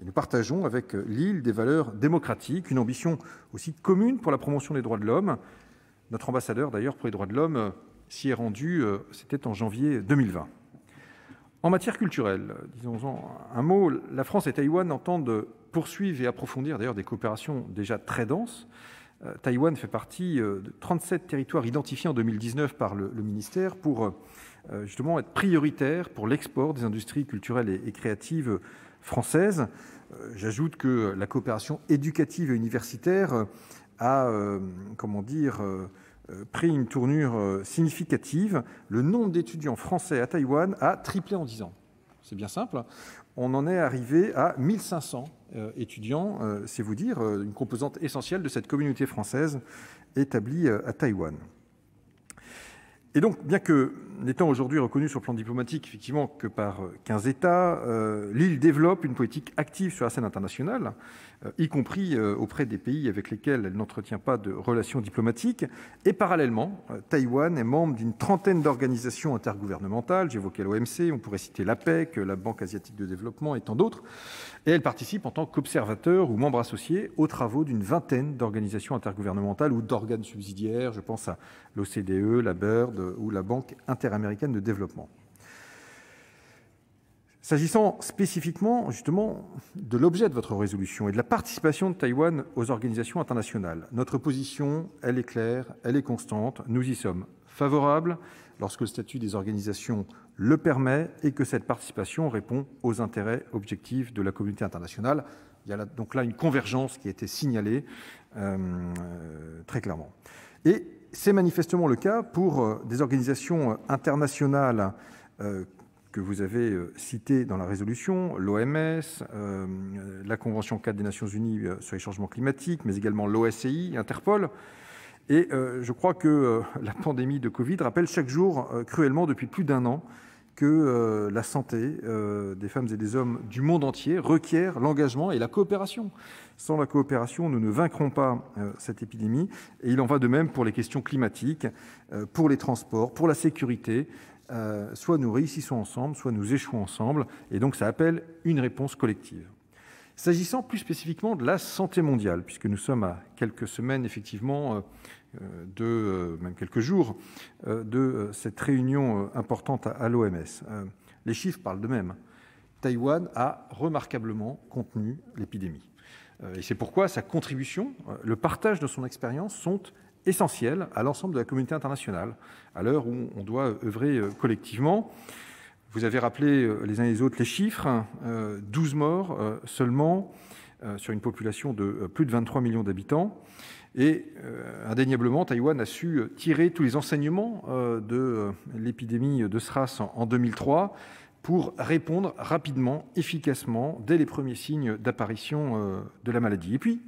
Et nous partageons avec l'île des valeurs démocratiques, une ambition aussi commune pour la promotion des droits de l'homme. Notre ambassadeur, d'ailleurs, pour les droits de l'homme s'y est rendu, c'était en janvier 2020. En matière culturelle, disons-en un mot, la France et Taïwan entendent poursuivre et approfondir d'ailleurs des coopérations déjà très denses. Taïwan fait partie de 37 territoires identifiés en 2019 par le ministère pour justement être prioritaire pour l'export des industries culturelles et créatives françaises. J'ajoute que la coopération éducative et universitaire a, pris une tournure significative. Le nombre d'étudiants français à Taïwan a triplé en 10 ans. C'est bien simple. On en est arrivé à 1500 étudiants. C'est vous dire une composante essentielle de cette communauté française établie à Taïwan. Et donc, bien que n'étant aujourd'hui reconnue sur le plan diplomatique effectivement que par 15 États, l'île développe une politique active sur la scène internationale, y compris auprès des pays avec lesquels elle n'entretient pas de relations diplomatiques. Et parallèlement, Taïwan est membre d'une trentaine d'organisations intergouvernementales. J'évoquais l'OMC, on pourrait citer l'APEC, la Banque asiatique de développement et tant d'autres. Et elle participe en tant qu'observateur ou membre associé aux travaux d'une vingtaine d'organisations intergouvernementales ou d'organes subsidiaires. Je pense à l'OCDE, la BIRD ou la Banque interaméricaine de développement. S'agissant spécifiquement, justement, de l'objet de votre résolution et de la participation de Taïwan aux organisations internationales, notre position, elle est claire, elle est constante. Nous y sommes favorables lorsque le statut des organisations le permet et que cette participation répond aux intérêts objectifs de la communauté internationale. Il y a donc là une convergence qui a été signalée très clairement. Et c'est manifestement le cas pour des organisations internationales que vous avez cités dans la résolution, l'OMS, la Convention cadre des Nations Unies sur les changements climatiques, mais également l'OSCI, Interpol. Et je crois que la pandémie de Covid rappelle chaque jour, cruellement depuis plus d'1 an, que la santé des femmes et des hommes du monde entier requiert l'engagement et la coopération. Sans la coopération, nous ne vaincrons pas cette épidémie. Et il en va de même pour les questions climatiques, pour les transports, pour la sécurité. Soit nous réussissons ensemble, soit nous échouons ensemble. Et donc ça appelle une réponse collective. S'agissant plus spécifiquement de la santé mondiale, puisque nous sommes à quelques semaines, effectivement, même quelques jours, de cette réunion importante à l'OMS, les chiffres parlent d'eux-mêmes. Taïwan a remarquablement contenu l'épidémie. Et c'est pourquoi sa contribution, le partage de son expérience sont essentiels à l'ensemble de la communauté internationale, à l'heure où on doit œuvrer collectivement. Vous avez rappelé les uns et les autres les chiffres, 12 morts seulement sur une population de plus de 23 millions d'habitants. Et indéniablement, Taïwan a su tirer tous les enseignements de l'épidémie de SRAS en 2003 pour répondre rapidement, efficacement, dès les premiers signes d'apparition de la maladie. Et puis,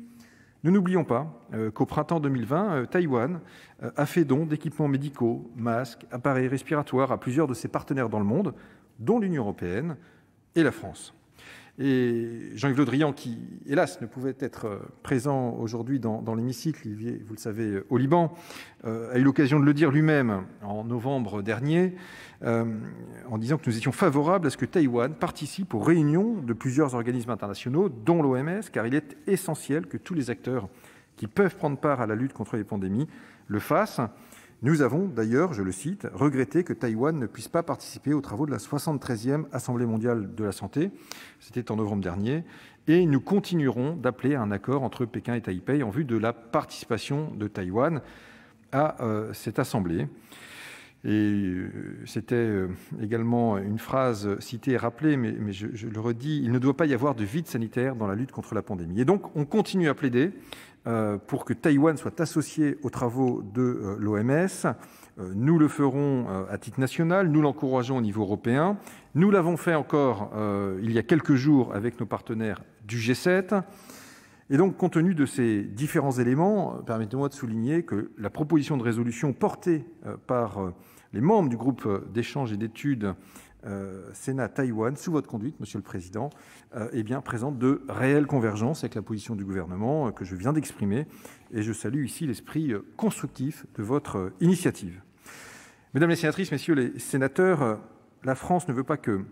nous n'oublions pas qu'au printemps 2020, Taïwan a fait don d'équipements médicaux, masques, appareils respiratoires à plusieurs de ses partenaires dans le monde, dont l'Union européenne et la France. Et Jean-Yves Le Drian, qui, hélas, ne pouvait être présent aujourd'hui dans l'hémicycle, il vit, vous le savez, au Liban, a eu l'occasion de le dire lui-même en novembre dernier, en disant que nous étions favorables à ce que Taïwan participe aux réunions de plusieurs organismes internationaux, dont l'OMS, car il est essentiel que tous les acteurs qui peuvent prendre part à la lutte contre les pandémies le fassent. Nous avons d'ailleurs, je le cite, regretté que Taïwan ne puisse pas participer aux travaux de la 73e Assemblée mondiale de la santé. C'était en novembre dernier. Et nous continuerons d'appeler à un accord entre Pékin et Taipei en vue de la participation de Taïwan à cette assemblée. Et c'était également une phrase citée et rappelée, mais je le redis, il ne doit pas y avoir de vide sanitaire dans la lutte contre la pandémie. Et donc, on continue à plaider pour que Taïwan soit associé aux travaux de l'OMS. Nous le ferons à titre national, nous l'encourageons au niveau européen. Nous l'avons fait encore il y a quelques jours avec nos partenaires du G7. Et donc, compte tenu de ces différents éléments, permettez-moi de souligner que la proposition de résolution portée par les membres du groupe d'échange et d'études Sénat-Taïwan, sous votre conduite, Monsieur le Président, présente de réelles convergences avec la position du gouvernement que je viens d'exprimer. Et je salue ici l'esprit constructif de votre initiative. Mesdames les sénatrices, Messieurs les sénateurs, la France ne veut pas que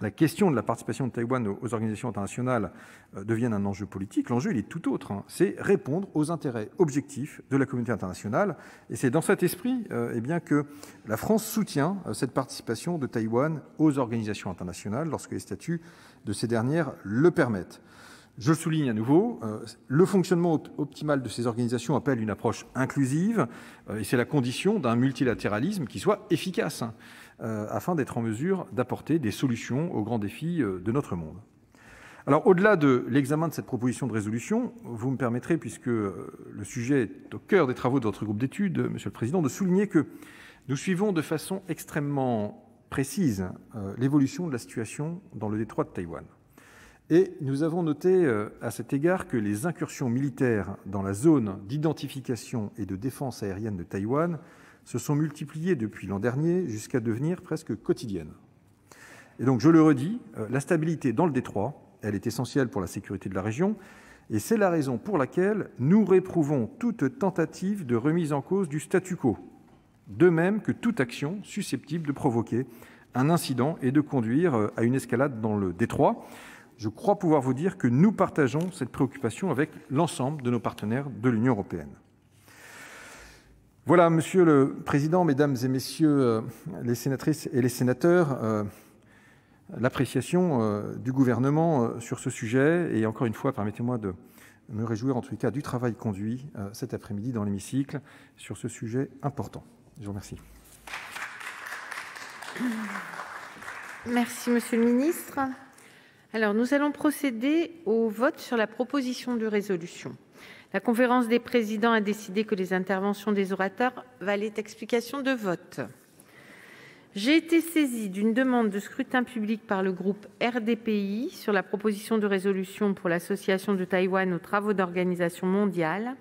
la question de la participation de Taïwan aux organisations internationales devienne un enjeu politique. L'enjeu, il est tout autre. C'est répondre aux intérêts objectifs de la communauté internationale. Et c'est dans cet esprit que la France soutient cette participation de Taïwan aux organisations internationales lorsque les statuts de ces dernières le permettent. Je le souligne à nouveau, le fonctionnement optimal de ces organisations appelle une approche inclusive et c'est la condition d'un multilatéralisme qui soit efficace afin d'être en mesure d'apporter des solutions aux grands défis de notre monde. Alors, au-delà de l'examen de cette proposition de résolution, vous me permettrez, puisque le sujet est au cœur des travaux de votre groupe d'études, Monsieur le Président, de souligner que nous suivons de façon extrêmement précise l'évolution de la situation dans le détroit de Taïwan. Et nous avons noté à cet égard que les incursions militaires dans la zone d'identification et de défense aérienne de Taïwan se sont multipliées depuis l'an dernier jusqu'à devenir presque quotidiennes. Et donc, je le redis, la stabilité dans le détroit, elle est essentielle pour la sécurité de la région, et c'est la raison pour laquelle nous réprouvons toute tentative de remise en cause du statu quo, de même que toute action susceptible de provoquer un incident et de conduire à une escalade dans le détroit. Je crois pouvoir vous dire que nous partageons cette préoccupation avec l'ensemble de nos partenaires de l'Union européenne. Voilà, Monsieur le Président, Mesdames et Messieurs les sénatrices et les sénateurs, l'appréciation du gouvernement sur ce sujet. Et encore une fois, permettez-moi de me réjouir en tout cas du travail conduit cet après-midi dans l'hémicycle sur ce sujet important. Je vous remercie. Merci, Monsieur le Ministre. Alors, nous allons procéder au vote sur la proposition de résolution. La conférence des présidents a décidé que les interventions des orateurs valaient explication de vote. J'ai été saisie d'une demande de scrutin public par le groupe RDPI sur la proposition de résolution pour l'association de Taïwan aux travaux d'Organisation mondiale.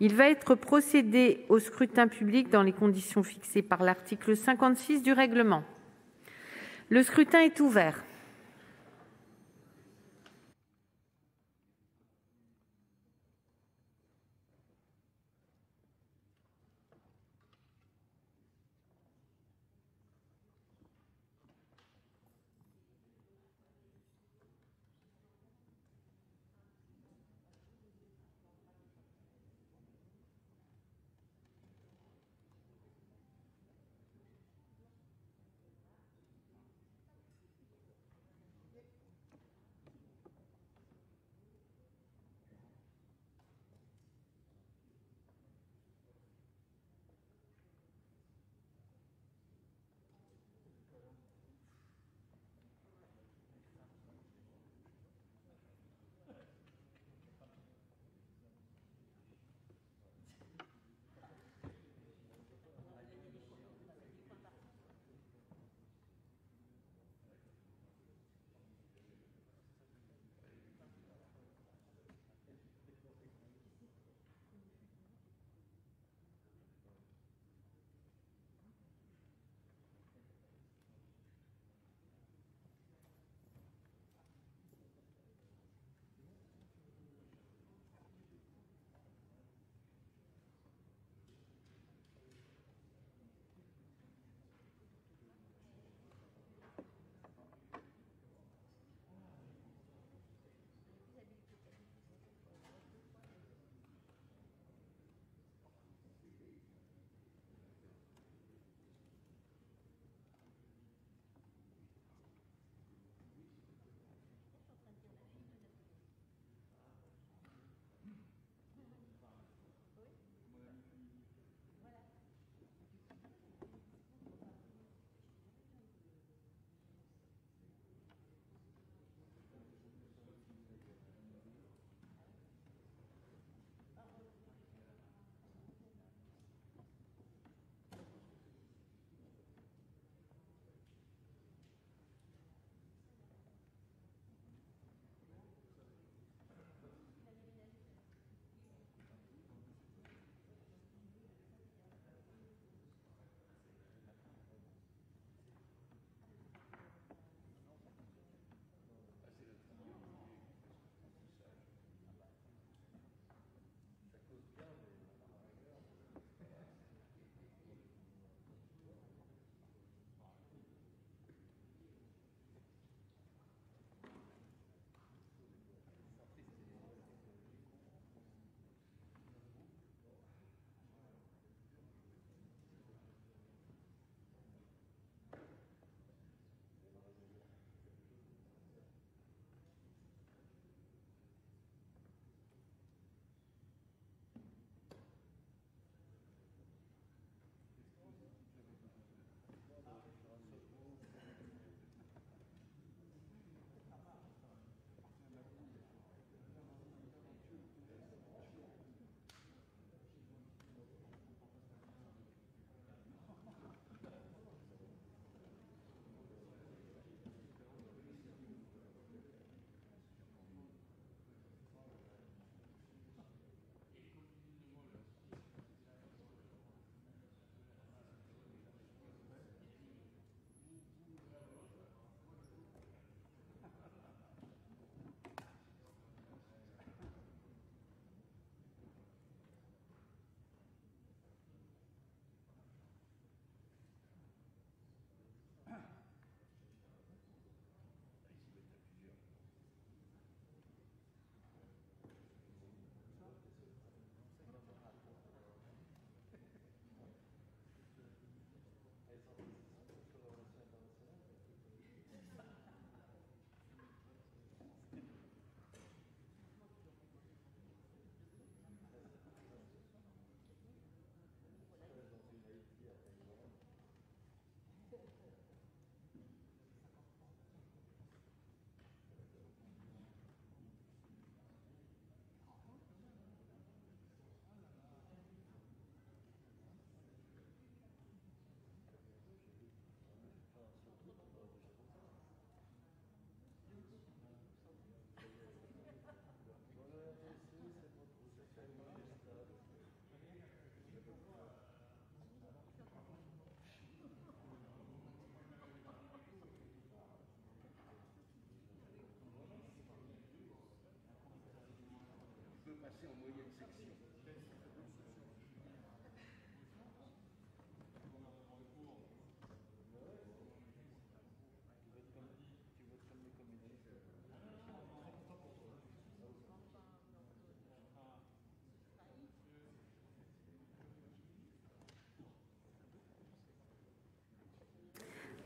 Il va être procédé au scrutin public dans les conditions fixées par l'article 56 du règlement. Le scrutin est ouvert.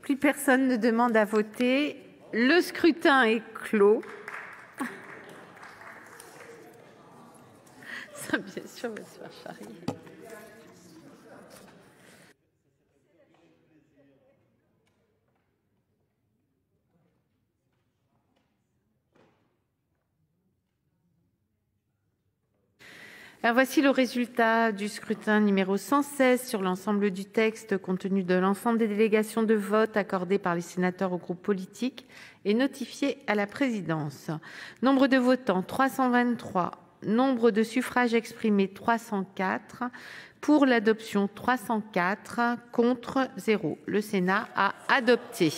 Plus personne ne demande à voter. Le scrutin est clos. Ça, bien sûr, va se faire charrier. Alors voici le résultat du scrutin numéro 116 sur l'ensemble du texte, compte tenu de l'ensemble des délégations de vote accordées par les sénateurs aux groupes politiques et notifiées à la présidence. Nombre de votants 323, nombre de suffrages exprimés 304, pour l'adoption 304, contre 0. Le Sénat a adopté.